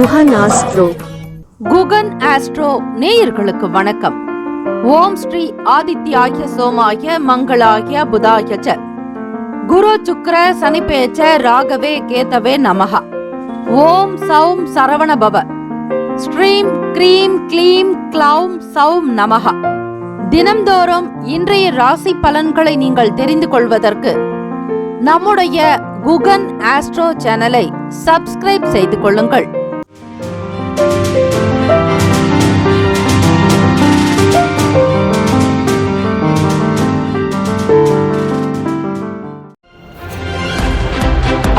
Guhan astro. Guhan astro நேயர்களுக்கு வணக்கம். ஓம் ஸ்ரீ ஆதித்யாய சோமாய மங்களாய புதாய ச குரு சுக்ர சனிபேச்ச ராகவே கேதவே நமஹ. ஓம் சௌம் சரவண பவ. ஸ்ரீம் க்ரீம் க்ளீம் க்ளௌம் சௌம் நமஹ. தினம்தோறும் இன்றைய ராசி பலன்களை நீங்கள் தெரிந்து கொள்வதற்கு நம்முடைய குகன் ஆஸ்ட்ரோ சேனலை சப்ஸ்கிரைப் செய்து கொள்ளுங்கள்.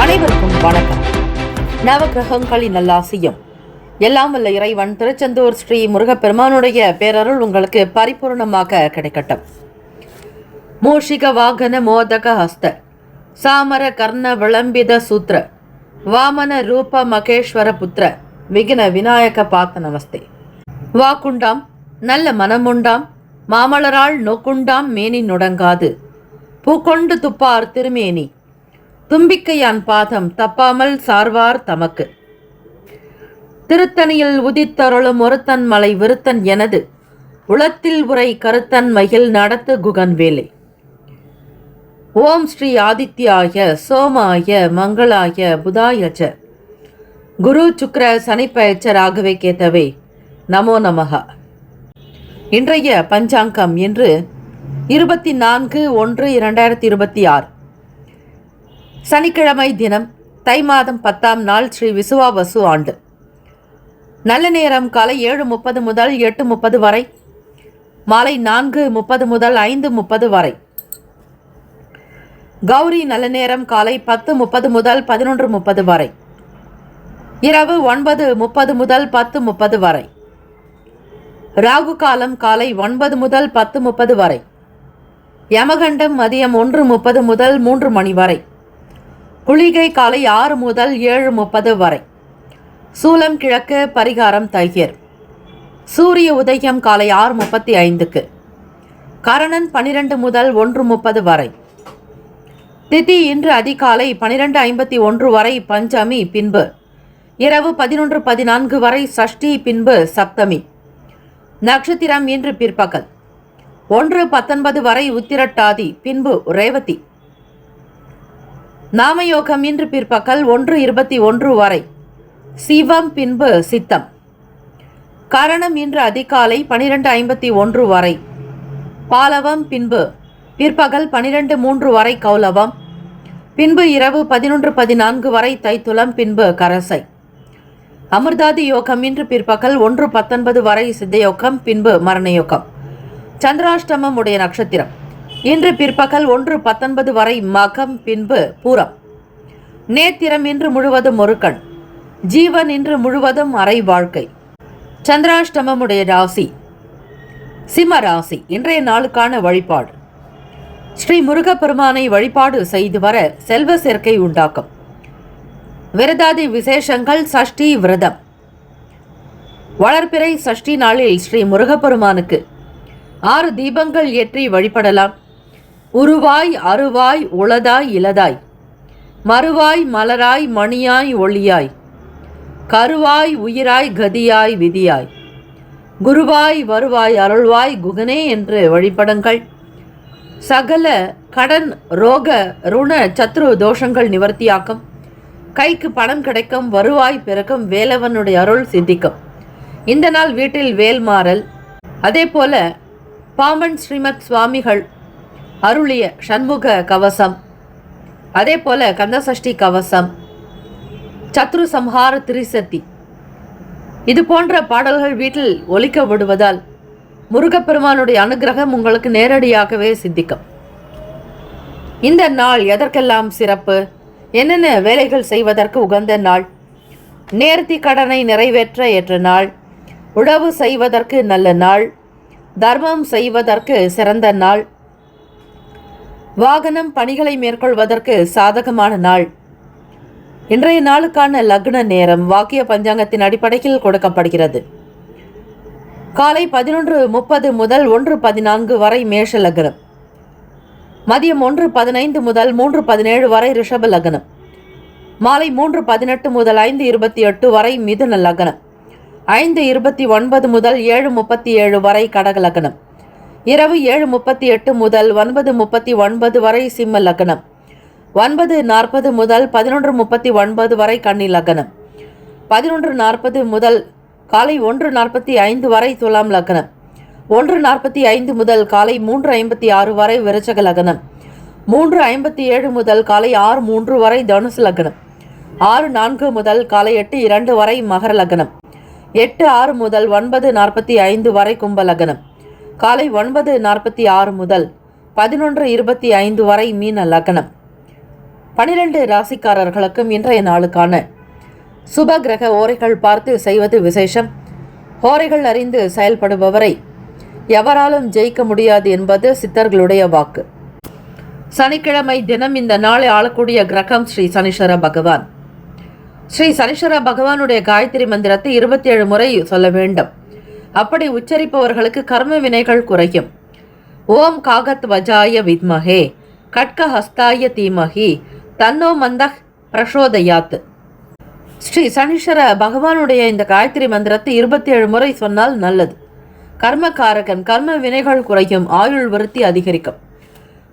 அனைவருக்கும் வணக்கம். நவகிரகங்களின் நல்லாசியும் எல்லாம் வல்ல இறைவன் திருச்செந்தூர் ஸ்ரீ முருகப்பெருமானுடைய பேரருள் உங்களுக்கு பரிபூர்ணமாக கிடைக்கட்டும். மூஷிக வாகன மோதக ஹஸ்த சாமர கர்ண விளம்பித சூத்ர வாமன ரூப மகேஸ்வர புத்திர விக்ன விநாயக பாத்த நமஸ்தே. வாக்குண்டாம் நல்ல மனமுண்டாம் மாமலரால் நோக்குண்டாம் மேனி நுடங்காது பூக்கொண்டு துப்பார் திருமேனி தும்பிக்கையான் பாதம் தப்பாமல் சார்வார் தமக்கு. திருத்தணியில் உதித்தருளும் ஒருத்தன் மலை விருத்தன் எனது உளத்தில் உரை கருத்தன் மகிழ் நடத்து குகன் வேலை. ஓம் ஸ்ரீ ஆதித்யாய சோமாய மங்களாய புதாய ச குரு சுக்ர சனிப்பெயர்ச்ச ராகவே கேதவே நமோ நமஹ. இன்றைய பஞ்சாங்கம் இன்று 24/1/2026 சனிக்கிழமை தினம் தை மாதம் 10ஆம் நாள் ஸ்ரீ விசுவாவசு ஆண்டு. நல்ல நேரம் காலை 7:30 முதல் 8:30 வரை, மாலை 4:30 முதல் 5:30 வரை. கௌரி நல்ல நேரம் காலை 10:30 முதல் 11:30 வரை, இரவு 9:30 முதல் 10:30 வரை. ராகு காலம் காலை 9 முதல் 10:30 வரை. யமகண்டம் மதியம் 1:30 முதல் 3 மணி வரை. குளிகை காலை 6 முதல் 7:30 வரை. சூலம் கிழக்கு, பரிகாரம் தையர். சூரிய உதயம் காலை 6:35க்கு. கரணன் 12 முதல் 1:30 வரை. திதி இன்று அதிகாலை 12:51 வரை பஞ்சமி, பின்பு இரவு 11:14 வரை சஷ்டி, பின்பு சப்தமி. நட்சத்திரம் இன்று பிற்பகல் 1:19 வரை உத்திரட்டாதி, பின்பு ரேவதி. நாமயோகம் இன்று பிற்பகல் 1:21 வரை சிவம், பின்பு சித்தம். கரணம் இன்று அதிகாலை 12:51 வரை பாலவம், பின்பு பிற்பகல் 12:03 வரை கௌலவம், பின்பு இரவு 11:14 வரை தைத்துலம், பின்பு கரசை. அமிர்தாதி யோகம் இன்று பிற்பகல் 1:19 வரை சித்தயோகம், பின்பு மரணயோகம். சந்திராஷ்டமம் உடைய நட்சத்திரம் இன்று பிற்பகல் 1:19 வரை மகம், பின்பு பூரம். நேத்திரம் இன்று முழுவதும் ஒரு கண். ஜீவன் இன்று முழுவதும் அரை வாழ்க்கை. சந்திராஷ்டமம் உடைய ராசி சிம்ம ராசி. இன்றைய நாளுக்கான வழிபாடு: ஸ்ரீ முருகப்பெருமானை வழிபாடு செய்து வர செல்வ சேர்க்கை உண்டாக்கும். விரதாதி விசேஷங்கள்: சஷ்டி விரதம். வளர்பிறை சஷ்டி நாளில் ஸ்ரீ முருகப்பெருமானுக்கு 6 தீபங்கள் ஏற்றி வழிபடலாம். உருவாய் அருவாய் உளதாய் இலதாய் மறுவாய் மலராய் மணியாய் ஒளியாய் கருவாய் உயிராய் கதியாய் விதியாய் குருவாய் வருவாய் அருள்வாய் குகனே என்று வழிபடுங்கள். சகல கடன், ரோக, ருண, சத்ரு தோஷங்கள் நிவர்த்தியாக்கும். கைக்கு பணம் கிடைக்கும். வருவாய் பிறக்கும். வேலவனுடைய அருள் சித்திக்கும். இந்த நாள் வீட்டில் வேல்மாறல். அதே போல பாம்பன் ஸ்ரீமத் சுவாமிகள் அருளிய சண்முக கவசம், அதே போல கந்தசஷ்டி கவசம், சத்ரு சம்ஹார திரிசத்தி, இது போன்ற பாடல்கள் வீட்டில் ஒலிக்க விடுவதால் முருகப்பெருமானுடைய அனுகிரகம் உங்களுக்கு நேரடியாகவே சித்திக்கும். இந்த நாள் எதற்கெல்லாம் சிறப்பு? என்னென்ன வேலைகள் செய்வதற்கு உகந்த நாள்? நேர்த்தி கடனை நிறைவேற்ற ஏற்ற நாள். உழவு செய்வதற்கு நல்ல நாள். தர்மம் செய்வதற்கு சிறந்த நாள். வாகனம் பணிகளை மேற்கொள்வதற்கு சாதகமான நாள். இன்றைய நாளுக்கான லக்ன நேரம் வாக்கிய பஞ்சாங்கத்தின் அடிப்படையில் கொடுக்கப்படுகிறது. காலை 11:30 முதல் 1:14 வரை மேஷ லக்னம். மதியம் 1:15 முதல் 3:17 வரை ரிஷப லக்னம். மாலை 3:18 முதல் 5:28 வரை மிதுன லக்னம். 5:29 முதல் 7:37 வரை கடக லக்னம். இரவு 7:38 முதல் 9:39 வரை சிம்ம லக்னம். 9:40 முதல் 11:39 வரை கன்னி லக்னம். 11:40 முதல் காலை 1:45 வரை துலாம் லக்னம். 1:45 முதல் காலை 3:56 வரை விருச்சக லக்னம். 3:57 முதல் காலை 6:03 வரை தனுசு லக்னம். 6:04 முதல் காலை 8:02 வரை மகர லக்னம். 8:06 முதல் 9:45 வரை கும்ப லக்னம். காலை 9:46 முதல் 11:25 வரை மீன லக்னம். 12 ராசிக்காரர்களுக்கும் இன்றைய நாளுக்கான சுப கிரக ஓரைகள் பார்த்து செய்வது விசேஷம். ஓரைகள் அறிந்து செயல்படுபவரை எவராலும் ஜெயிக்க முடியாது என்பது சித்தர்களுடைய வாக்கு. சனிக்கிழமை தினம் இந்த நாளை ஆளக்கூடிய கிரகம் ஸ்ரீ சனீஸ்வர பகவான். ஸ்ரீ சனீஸ்வர பகவானுடைய காயத்ரி மந்திரத்தை 27 முறை சொல்ல வேண்டும். அப்படி உச்சரிப்பவர்களுக்கு கர்ம வினைகள் குறையும். ஓம் காகத் வஜாய வித்மஹே கட்க ஹஸ்தாய தீமஹி தன்னோ மந்தஹ் பிரசோதயாத். ஸ்ரீ சனீஸ்வர பகவானுடைய இந்த காயத்ரி மந்திரத்தை 27 முறை சொன்னால் நல்லது. கர்மகாரகன், கர்ம வினைகள் குறையும், ஆயுள் விருத்தி அதிகரிக்கும்.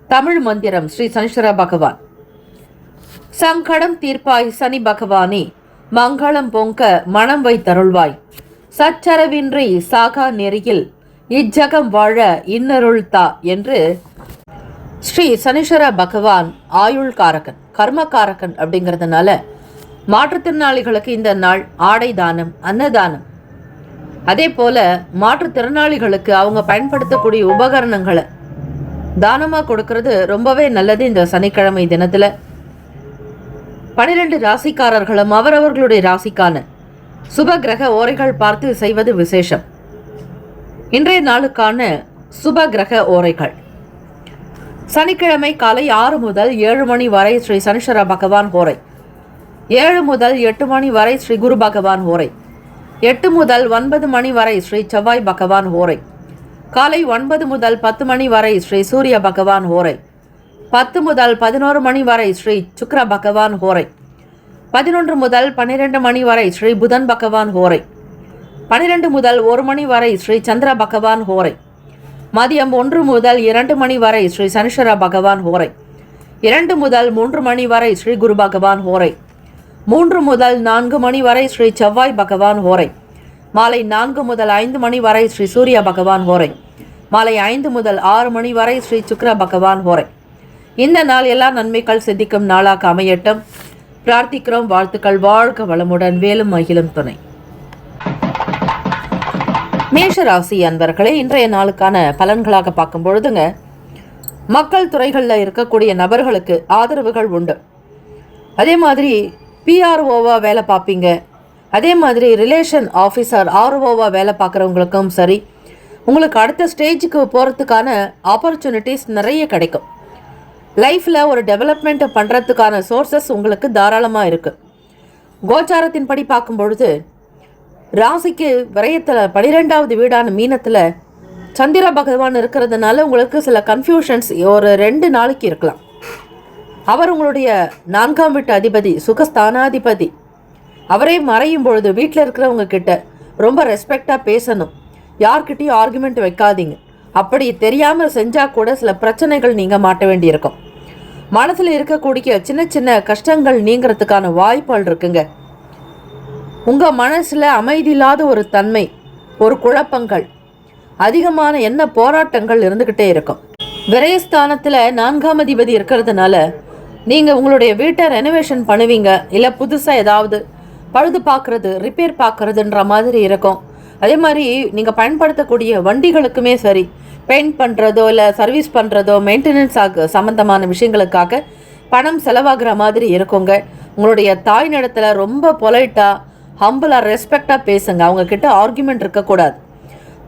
தமிழ் மந்திரம் ஸ்ரீ சனீஸ்வர பகவான். சங்கடம் தீர்ப்பாய் சனி பகவானே, மங்களம் பொங்க மனம் வைத்தருள்வாய். சச்சரவின்றி சாகா நெறியில் இஜ்ஜகம் வாழ இன்னருள் தா என்று ஸ்ரீ சனீஸ்வர பகவான் ஆயுள் காரகன், கர்மகாரகன். அப்படிங்கிறதுனால மாற்றுத்திறனாளிகளுக்கு இந்த நாள் ஆடை தானம், அன்னதானம், அதே போல மாற்றுத்திறனாளிகளுக்கு அவங்க பயன்படுத்தக்கூடிய உபகரணங்களை தானமாக கொடுக்கறது ரொம்பவே நல்லது. இந்த சனிக்கிழமை தினத்தில் 12 ராசிக்காரர்களும் அவரவர்களுடைய ராசிக்கான சுப கிரக ஓரைகள் பார்த்து செய்வது விசேஷம். இன்றைய நாளுக்கான சுப கிரக ஓரைகள். சனிக்கிழமை காலை 6 முதல் 7 மணி வரை ஸ்ரீ சனீஸ்வர பகவான் ஓரை. 7 முதல் 8 மணி வரை ஸ்ரீ குரு பகவான் ஓரை. 8 முதல் 9 மணி வரை ஸ்ரீ செவ்வாய் பகவான் ஓரை. காலை 9 முதல் 10 மணி வரை ஸ்ரீ சூரிய பகவான் ஓரை. 10 முதல் 11 மணி வரை ஸ்ரீ சுக்கிர பகவான் ஓரை. 11 முதல் 12 மணி வரை ஸ்ரீ புதன் பகவான் ஓரை. 12 முதல் 1 மணி வரை ஸ்ரீ சந்திர பகவான் ஓரை. மதியம் 1 முதல் 2 மணி வரை ஸ்ரீ சனீஸ்வர பகவான் ஓரை. 2 முதல் 3 மணி வரை ஸ்ரீ குரு பகவான் ஓரை. 3 முதல் 4 மணி வரை ஸ்ரீ செவ்வாய் பகவான் ஓரை. மாலை 4 முதல் 5 மணி வரை ஸ்ரீ சூரிய பகவான் ஓரை. மாலை 5 முதல் 6 மணி வரை ஸ்ரீ சுக்கிர பகவான் ஓரை. இந்த நாள் எல்லா நன்மைகள் சித்திக்கும் நாளாக அமையட்டும். பிரார்த்திக்கிறோம். வாழ்த்துக்கள். வாழ்க வளமுடன். வேலும் மகிழும் துணை. மேஷராசி அன்பர்களே, இன்றைய நாளுக்கான பலன்களாக பார்க்கும் பொழுதுங்க, மக்கள் துறைகளில் இருக்கக்கூடிய நபர்களுக்கு ஆதரவுகள் உண்டு. அதே மாதிரி பிஆர்ஓவா வேலை பார்ப்பீங்க. அதே மாதிரி ரிலேஷன் ஆஃபீஸர் ஆர்ஓவா வேலை பார்க்குறவங்களுக்கும் சரி, உங்களுக்கு அடுத்த ஸ்டேஜுக்கு போகிறதுக்கான ஆப்பர்ச்சுனிட்டிஸ் நிறைய கிடைக்கும். லைஃப்பில் ஒரு டெவலப்மெண்ட் பண்ணுறதுக்கான சோர்சஸ் உங்களுக்கு தாராளமாக இருக்குது. கோச்சாரத்தின்படி பார்க்கும் பொழுது ராசிக்கு விரயத்தில் 12வது வீடான மீனத்தில் சந்திர பகவான் இருக்கிறதுனால உங்களுக்கு சில கன்ஃபியூஷன்ஸ் ஒரு 2 நாளைக்கு இருக்கலாம். அவர் உங்களுடைய 4ஆம் வீட்டு அதிபதி, சுகஸ்தானாதிபதி. அவரே மறையும் பொழுது வீட்டில் இருக்கிறவங்க கிட்ட ரொம்ப ரெஸ்பெக்டாக பேசணும். யார்கிட்டையும் ஆர்குமெண்ட் வைக்காதீங்க. அப்படி தெரியாமல் செஞ்சால் கூட சில பிரச்சனைகள் நீங்கள் மாட்ட வேண்டியிருக்கும். மனசில் இருக்கக்கூடிய சின்ன சின்ன கஷ்டங்கள் நீங்கிறதுக்கான வாய்ப்புகள் இருக்குங்க. உங்கள் மனசில் அமைதி இல்லாத ஒரு தன்மை, ஒரு குழப்பங்கள், அதிகமான என்ன போராட்டங்கள் இருந்துக்கிட்டே இருக்கும். விரயஸ்தானத்தில் 4ஆம் அதிபதி இருக்கிறதுனால நீங்கள் உங்களுடைய வீட்டை ரெனோவேஷன் பண்ணுவீங்க. இல்லை புதுசாக ஏதாவது பழுது பார்க்குறது, ரிப்பேர் பார்க்குறதுன்ற மாதிரி இருக்கும். அதே மாதிரி நீங்கள் பயன்படுத்தக்கூடிய வண்டிகளுக்குமே சரி, பெயிண்ட் பண்ணுறதோ இல்லை சர்வீஸ் பண்ணுறதோ மெயின்டெனன்ஸ் சம்மந்தமான விஷயங்களுக்காக பணம் செலவாகிற மாதிரி இருக்குங்க. உங்களுடைய தாய் இடத்துல ரொம்ப பொலைட்டாக, ஹம்பிளாக, ரெஸ்பெக்டாக பேசுங்க. அவங்கக்கிட்ட ஆர்குமெண்ட் இருக்கக்கூடாது.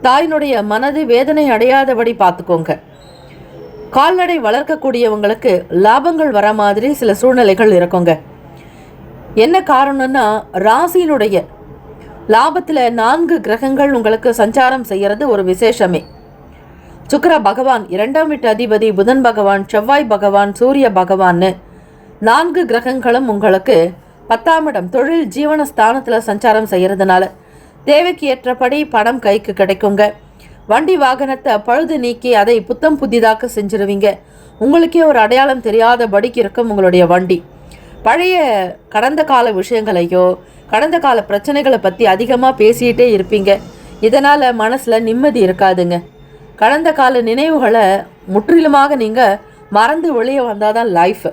தாயினுடைய மனது வேதனை அடையாதபடி பார்த்துக்கோங்க. கால்நடை வளர்க்கக்கூடியவங்களுக்கு லாபங்கள் வர மாதிரி சில சூழ்நிலைகள் இருக்குங்க. என்ன காரணம்னா, ராசியினுடைய லாபத்தில் 4 கிரகங்கள் உங்களுக்கு சஞ்சாரம் செய்கிறது ஒரு விசேஷமே. சுக்கிர பகவான், 2ஆம் வீட்டு அதிபதி, புதன் பகவான், செவ்வாய் பகவான், சூரிய பகவான்னு 4 கிரகங்களும் உங்களுக்கு 10ஆம் இடம் தொழில் ஜீவனஸ்தானத்தில் சஞ்சாரம் செய்கிறதுனால தேவைக்கு ஏற்றபடி பணம் கைக்கு கிடைக்குங்க. வண்டி வாகனத்தை பழுது நீக்கி அதை புத்தம் புதிதாக செஞ்சிருவீங்க. உங்களுக்கே ஒரு அடையாளம் தெரியாதபடிக்கு இருக்கும் உங்களுடைய வண்டி. பழைய கடந்த கால விஷயங்களையோ கடந்த கால பிரச்சனைகளை பற்றி அதிகமாக பேசிகிட்டே இருப்பீங்க. இதனால் மனசில் நிம்மதி இருக்காதுங்க. கடந்த கால நினைவுகளை முற்றிலுமாக நீங்கள் மறந்து வெளியே வந்தால் தான் லைஃப்.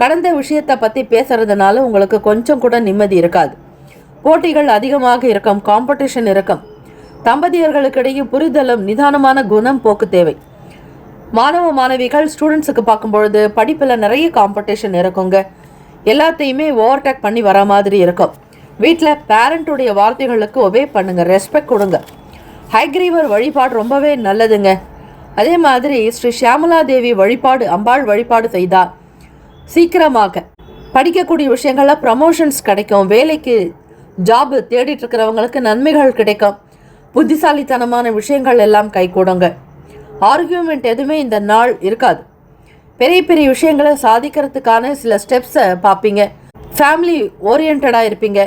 கடந்த விஷயத்தை பற்றி பேசுகிறதுனால உங்களுக்கு கொஞ்சம் கூட நிம்மதி இருக்காது. போட்டிகள் அதிகமாக இருக்கும், காம்படிஷன் இருக்கும். தம்பதியர்களுக்கிடையே புரிதலும் நிதானமான குணம் போக்கு தேவை. மாணவ மாணவிகள் ஸ்டூடெண்ட்ஸுக்கு பார்க்கும்பொழுது படிப்பில் நிறைய காம்படிஷன் இருக்குங்க. எல்லாத்தையுமே ஓவர்டேக் பண்ணி வர மாதிரி இருக்கும். வீட்டில் பேரண்ட்டுடைய வார்த்தைகளுக்கு ஒபே பண்ணுங்கள், ரெஸ்பெக்ட் கொடுங்க. ஹைக்ரீவர் வழிபாடு ரொம்பவே நல்லதுங்க. அதே மாதிரி ஸ்ரீ ஷியாமலா தேவி வழிபாடு, அம்பாள் வழிபாடு செய்தால் சீக்கிரமாக படிக்கக்கூடிய விஷயங்களில் ப்ரமோஷன்ஸ் கிடைக்கும். வேலைக்கு ஜாபு தேடிட்டு இருக்கிறவங்களுக்கு நன்மைகள் கிடைக்கும். புத்திசாலித்தனமான விஷயங்கள் எல்லாம் கைகூடுங்க. ஆர்கியூமெண்ட் எதுவுமே இந்த நாள் இருக்காது. பெரிய பெரிய விஷயங்களை சாதிக்கிறதுக்கான சில ஸ்டெப்ஸை பார்ப்பீங்க. ஃபேமிலி ஓரியன்டாக இருப்பீங்க.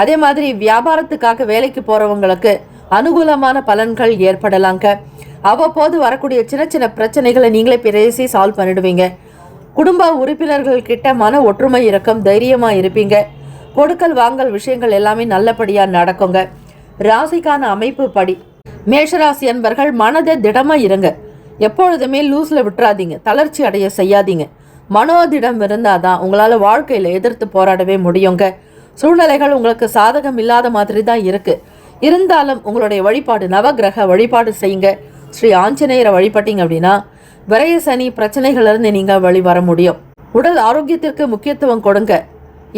அதே மாதிரி வியாபாரத்துக்காக வேலைக்கு போகிறவங்களுக்கு அனுகூலமான பலன்கள் ஏற்படலாங்க. அவ்வப்போது வரக்கூடிய சின்ன சின்ன பிரச்சனைகளை நீங்களே பேசி சால்வ் பண்ணிடுவீங்க. குடும்ப உறுப்பினர்கள் கிட்ட மன ஒற்றுமை இருக்கும், தைரியமாக இருப்பீங்க. கொடுக்கல் வாங்கல் விஷயங்கள் எல்லாமே நல்லபடியாக நடக்குங்க. ராசிக்கான அமைப்பு படி மேஷராசி அன்பர்கள் மனதை திடமாக இருங்க. எப்பொழுதுமே லூஸில் விட்டுறாதீங்க, தளர்ச்சி அடைய செய்யாதீங்க. மனோதிடம் இருந்தால் தான் உங்களால் வாழ்க்கையில் எதிர்த்து போராடவே முடியுங்க. சூழ்நிலைகள் உங்களுக்கு சாதகம் இல்லாத மாதிரி தான் இருக்குது. இருந்தாலும் உங்களுடைய வழிபாடு நவகிரக வழிபாடு செய்யுங்க. ஸ்ரீ ஆஞ்சநேயரை வழிபட்டீங்க அப்படின்னா விரய சனி பிரச்சனைகளிலிருந்து நீங்கள் வெளிவர முடியும். உடல் ஆரோக்கியத்திற்கு முக்கியத்துவம் கொடுங்க.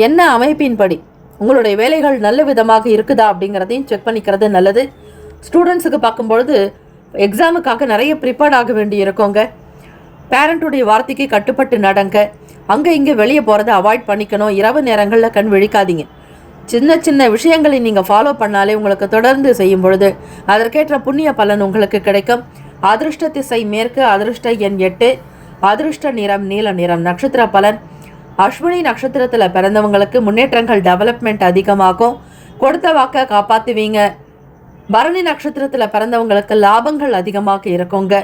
என்ன அமைப்பின்படி உங்களுடைய வேலைகள் நல்ல விதமாக இருக்குதா அப்படிங்கிறதையும் செக் பண்ணிக்கிறது நல்லது. ஸ்டூடெண்ட்ஸுக்கு பார்க்கும்பொழுது எக்ஸாமுக்காக நிறைய ப்ரிப்பேர்ட் ஆக வேண்டி இருக்கோங்க. பேரண்ட்டுடைய வார்த்தைக்கு கட்டுப்பட்டு நடங்க. அங்கே இங்கே வெளியே போகிறத அவாய்ட் பண்ணிக்கணும். இரவு நேரங்களில் கண் விழிக்காதீங்க. சின்ன சின்ன விஷயங்களை நீங்கள் ஃபாலோ பண்ணாலே உங்களுக்கு தொடர்ந்து செய்யும் பொழுது அதற்கேற்ற புண்ணிய பலன் உங்களுக்கு கிடைக்கும். அதிர்ஷ்ட திசை மேற்கு, அதிர்ஷ்ட எண் 8, அதிர்ஷ்ட நிறம் நீல நிறம். நட்சத்திர பலன் அஸ்வினி நட்சத்திரத்தில் பிறந்தவங்களுக்கு முன்னேற்றங்கள் டெவலப்மெண்ட் அதிகமாகும். கொடுத்த வாக்க காப்பாற்றுவீங்க. பரணி நட்சத்திரத்தில் பிறந்தவங்களுக்கு லாபங்கள் அதிகமாக இருக்குங்க.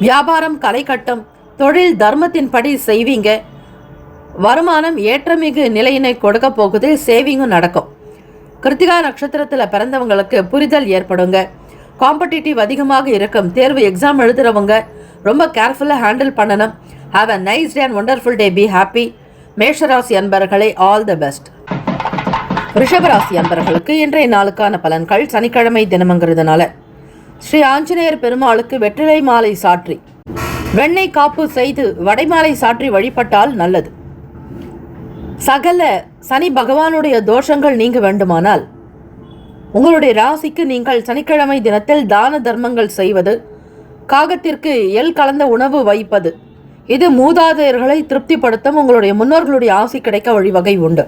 வியாபாரம் களை கட்டும். தொழில் தர்மத்தின்படி செய்வீங்க. வருமானம் ஏற்றமிகு நிலையினை கொடுக்க போகுது. சேவிங்கும் நடக்கும். கிருத்திகா நட்சத்திரத்தில் பிறந்தவங்களுக்கு புரிதல் ஏற்படுங்க. காம்படிட்டிவ் அதிகமாக இருக்கும். தேர்வு எக்ஸாம் எழுதுறவங்க ரொம்ப கேர்ஃபுல்லாக ஹேண்டில் பண்ணணும். Have a nice day and wonderful day. Be happy. மேஷராசி அன்பர்களை ஆல் த பெஸ்ட். ரிஷபராசி அன்பர்களுக்கு இன்றைய நாளுக்கான பலன்கள். சனிக்கிழமை தினம்ங்கிறதுனால ஸ்ரீ ஆஞ்சநேயர் பெருமாளுக்கு வெற்றிலை மாலை சாற்றி வெண்ணெய் காப்பு செய்து வடைமாலை சாற்றி வழிபட்டால் நல்லது. சகல சனி பகவானுடைய தோஷங்கள் நீங்க வேண்டுமானால் உங்களுடைய ராசிக்கு நீங்கள் சனிக்கிழமை தினத்தில் தான தர்மங்கள் செய்வது, காகத்திற்கு எள் கலந்த உணவு வைப்பது, இது மூதாதையர்களை திருப்திப்படுத்தும். உங்களுடைய முன்னோர்களுடைய ஆசை கிடைக்க வழிவகை உண்டு.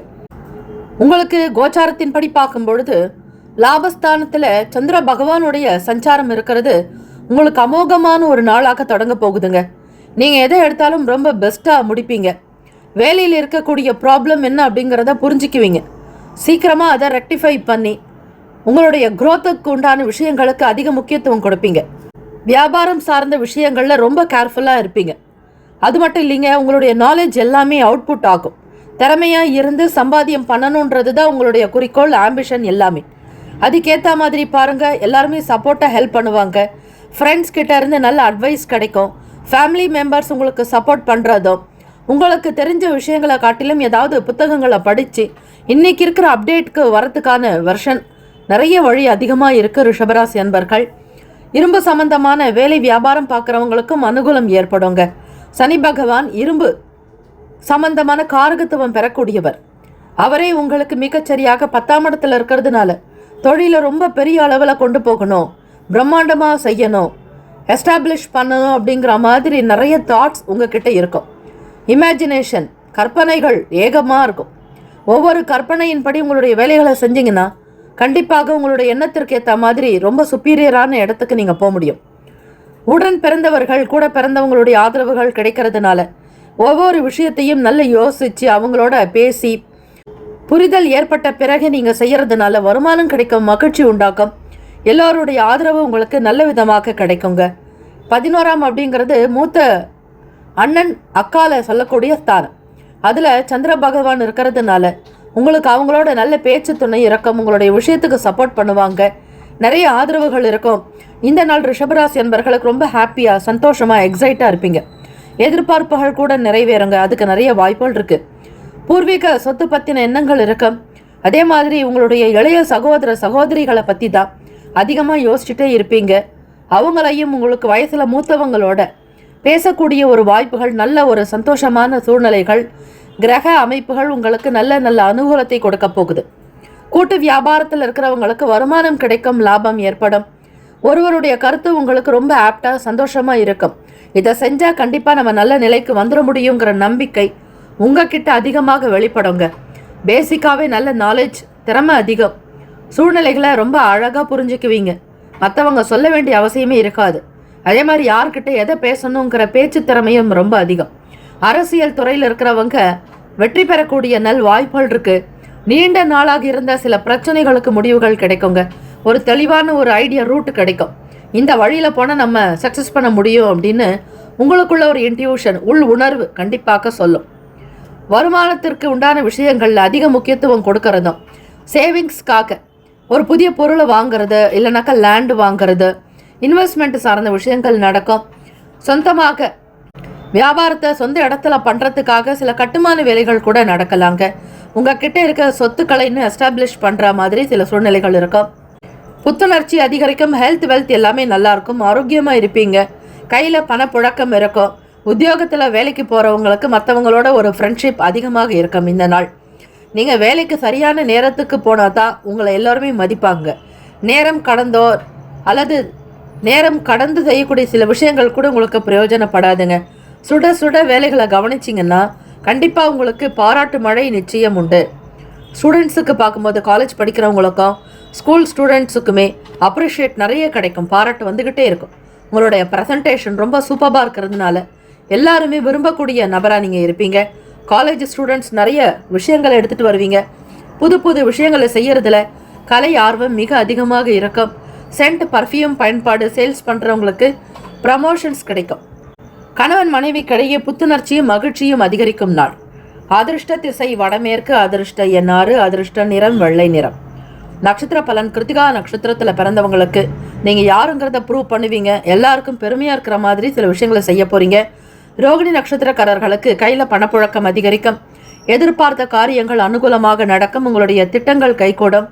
உங்களுக்கு கோச்சாரத்தின்படி பார்க்கும் பொழுது லாபஸ்தானத்தில் சந்திர பகவானுடைய சஞ்சாரம் இருக்கிறது. உங்களுக்கு அமோகமான ஒரு நாளாக தொடங்க போகுதுங்க. நீங்கள் எதை எடுத்தாலும் ரொம்ப பெஸ்ட்டாக முடிப்பீங்க. வேலையில் இருக்கக்கூடிய ப்ராப்ளம் என்ன அப்படிங்கிறத புரிஞ்சுக்குவீங்க. சீக்கிரமாக அதை ரெக்டிஃபை பண்ணி உங்களுடைய குரோத்துக்கு உண்டான விஷயங்களுக்கு அதிக முக்கியத்துவம் கொடுப்பீங்க. வியாபாரம் சார்ந்த விஷயங்களில் ரொம்ப கேர்ஃபுல்லாக இருப்பீங்க. அது மட்டும் இல்லைங்க, உங்களுடைய நாலேஜ் எல்லாமே அவுட்புட் ஆகும். திறமையாக இருந்து சம்பாத்தியம் பண்ணணுன்றது தான் உங்களுடைய குறிக்கோள், ஆம்பிஷன் எல்லாமே. அதுக்கேற்ற மாதிரி பாருங்கள். எல்லாருமே சப்போர்ட்டாக ஹெல்ப் பண்ணுவாங்க. ஃப்ரெண்ட்ஸ் கிட்ட இருந்து நல்ல அட்வைஸ் கிடைக்கும். ஃபேமிலி மெம்பர்ஸ் உங்களுக்கு சப்போர்ட் பண்ணுறதும், உங்களுக்கு தெரிஞ்ச விஷயங்களை காட்டிலும் ஏதாவது புத்தகங்களை படித்து இன்றைக்கி இருக்கிற அப்டேட்டுக்கு வரத்துக்கான வெர்ஷன் நிறைய வழி அதிகமாக இருக்குது. ரிஷபராசி அன்பர்கள் இரும்பு சம்பந்தமான வேலை வியாபாரம் பார்க்குறவங்களுக்கும் அனுகூலம் ஏற்படுங்க. சனி பகவான் இரும்பு சம்பந்தமான காரகத்துவம் பெறக்கூடியவர். அவரே உங்களுக்கு மிகச்சரியாக 10ஆம் இடத்துல இருக்கிறதுனால தொழிலை ரொம்ப பெரிய அளவில் கொண்டு போகணும், பிரம்மாண்டமாக செய்யணும், எஸ்டாப்ளிஷ் பண்ணணும் அப்படிங்கிற மாதிரி நிறைய தாட்ஸ் உங்ககிட்ட இருக்கும். இமேஜினேஷன், கற்பனைகள் ஏகமாக இருக்கும். ஒவ்வொரு கற்பனையின்படி உங்களுடைய வேலைகளை செஞ்சிங்கன்னா கண்டிப்பாக உங்களுடைய எண்ணத்திற்கு ஏற்ற மாதிரி ரொம்ப சுப்பீரியரான இடத்துக்கு நீங்கள் போக முடியும். உடன் பிறந்தவர்கள் கூட பிறந்தவங்களுடைய ஆதரவுகள் கிடைக்கிறதுனால ஒவ்வொரு விஷயத்தையும் நல்ல யோசித்து அவங்களோட பேசி புரிதல் ஏற்பட்ட பிறகு நீங்கள் செய்யறதுனால வருமானம் கிடைக்கும், மகிழ்ச்சி உண்டாக்கும், எல்லோருடைய ஆதரவு உங்களுக்கு நல்ல விதமாக கிடைக்குங்க. 11ஆம் அப்படிங்கிறது மூத்த அண்ணன் அக்கால சொல்லக்கூடிய ஸ்தானம். அதில் சந்திர பகவான் இருக்கிறதுனால உங்களுக்கு அவங்களோட நல்ல பேச்சு துணை இருக்கும், உங்களுடைய விஷயத்துக்கு சப்போர்ட் பண்ணுவாங்க, நிறைய ஆதரவுகள் இருக்கும். இந்த நாள் ரிஷபராசி என்பர்களுக்கு ரொம்ப ஹாப்பியாக, சந்தோஷமாக, எக்ஸைட்டாக இருப்பீங்க. எதிர்பார்ப்புகள் கூட நிறைவேறுங்க, அதுக்கு நிறைய வாய்ப்புகள் இருக்குது. பூர்வீக சொத்து பற்றின எண்ணங்கள் இருக்கும். அதே மாதிரி உங்களுடைய இளைய சகோதர சகோதரிகளை பற்றி தான் அதிகமாக யோசிச்சுட்டே இருப்பீங்க. அவங்களையும் உங்களுக்கு வயசில் மூத்தவங்களோட பேசக்கூடிய ஒரு வாய்ப்புகள், நல்ல ஒரு சந்தோஷமான சூழ்நிலைகள், கிரக அமைப்புகள் உங்களுக்கு நல்ல நல்ல அனுகூலத்தை கொடுக்க போகுது. கூட்டு வியாபாரத்தில் இருக்கிறவங்களுக்கு வருமானம் கிடைக்கும், லாபம் ஏற்படும். ஒருவருடைய கருத்து உங்களுக்கு ரொம்ப ஆப்டாக சந்தோஷமாக இருக்கும். இதை செஞ்சால் கண்டிப்பாக நம்ம நல்ல நிலைக்கு வந்துட முடியுங்கிற நம்பிக்கை உங்ககிட்ட அதிகமாக வெளிப்படுங்க. பேசிக்காகவே நல்ல நாலேஜ், திறமை அதிகம். சூழ்நிலைகளை ரொம்ப அழகாக புரிஞ்சுக்குவீங்க. மற்றவங்க சொல்ல வேண்டிய அவசியமே இருக்காது. அதே மாதிரி யார்கிட்ட எதை பேசணுங்கிற பேச்சு திறமையும் ரொம்ப அதிகம். அரசியல் துறையில் இருக்கிறவங்க வெற்றி பெறக்கூடிய நல் வாய்ப்புகள் இருக்குது. நீண்ட நாளாக இருந்த சில பிரச்சனைகளுக்கு முடிவுகள் கிடைக்குங்க. ஒரு தெளிவான ஒரு ஐடியா ரூட் கிடைக்கும். இந்த வழியில் போனால் நம்ம சக்ஸஸ் பண்ண முடியும் அப்படின்னு உங்களுக்குள்ள ஒரு இன்ட்யூஷன், உள் உணர்வு கண்டிப்பாக சொல்லும். வருமானத்திற்கு உண்டான விஷயங்களில் அதிக முக்கியத்துவம் கொடுக்கறதும், சேவிங்ஸ்க்காக ஒரு புதிய பொருளை வாங்கிறது, இல்லைனாக்கா லேண்டு வாங்கிறது, இன்வெஸ்ட்மெண்ட் சார்ந்த விஷயங்கள் நடக்கும். சொந்தமாக வியாபாரத்தை சொந்த இடத்துல பண்ணுறதுக்காக சில கட்டுமான வேலைகள் கூட நடக்கலாங்க. உங்ககிட்ட இருக்க சொத்துக்களை இன்னும் எஸ்டாப்ளிஷ் பண்ணுற மாதிரி சில சூழ்நிலைகள் இருக்கும். புத்துணர்ச்சி அதிகரிக்கும். ஹெல்த் வெல்த் எல்லாமே நல்லாயிருக்கும். ஆரோக்கியமாக இருப்பீங்க. கையில் பணப்புழக்கம் இருக்கும். உத்தியோகத்தில் வேலைக்கு போகிறவங்களுக்கு மற்றவங்களோட ஒரு ஃப்ரெண்ட்ஷிப் அதிகமாக இருக்கும். இந்த நாள் நீங்கள் வேலைக்கு சரியான நேரத்துக்கு போனால் தான் உங்களை எல்லோருமே மதிப்பாங்க. நேரம் கடந்தோர் அல்லது நேரம் கடந்து செய்யக்கூடிய சில விஷயங்கள் கூட உங்களுக்கு பிரயோஜனப்படாதுங்க. சுட சுட வேலைகளை கவனிச்சிங்கன்னா கண்டிப்பாக உங்களுக்கு பாராட்டு மழை நிச்சயம் உண்டு. ஸ்டூடெண்ட்ஸுக்கு பார்க்கும்போது காலேஜ் படிக்கிறவங்களுக்கும் ஸ்கூல் ஸ்டூடெண்ட்ஸுக்குமே அப்ரிஷியேட் நிறைய கிடைக்கும். பாராட்டு வந்துக்கிட்டே இருக்கும். உங்களுடைய ப்ரெசன்டேஷன் ரொம்ப சூப்பராக இருக்கிறதுனால எல்லாருமே விரும்பக்கூடிய நபராக நீங்கள் இருப்பீங்க. காலேஜ் ஸ்டூடெண்ட்ஸ் நிறைய விஷயங்களை எடுத்துகிட்டு வருவீங்க. புது புது விஷயங்களை செய்கிறதுல கலை ஆர்வம் மிக அதிகமாக இருக்கும். சென்ட், பர்ஃப்யூம் பயன்பாடு சேல்ஸ் பண்ணுறவங்களுக்கு ப்ரமோஷன்ஸ் கிடைக்கும். கணவன் மனைவிக்கிடையே புத்துணர்ச்சியும் மகிழ்ச்சியும் அதிகரிக்கும் நாள். அதிர்ஷ்ட திசை வடமேற்கு, அதிர்ஷ்ட எண் 6, அதிர்ஷ்ட நிறம் வெள்ளை நிறம். நட்சத்திர பலன். கிருத்திகா நட்சத்திரத்தில் பிறந்தவங்களுக்கு நீங்கள் யாருங்கிறத ப்ரூவ் பண்ணுவீங்க. எல்லாருக்கும் பெருமையாக இருக்கிற மாதிரி சில விஷயங்களை செய்ய போகிறீங்க. ரோகிணி நட்சத்திரக்காரர்களுக்கு கையில் பணப்புழக்கம் அதிகரிக்கும். எதிர்பார்த்த காரியங்கள் அனுகூலமாக நடக்கும். உங்களுடைய திட்டங்கள் கைகூடும்.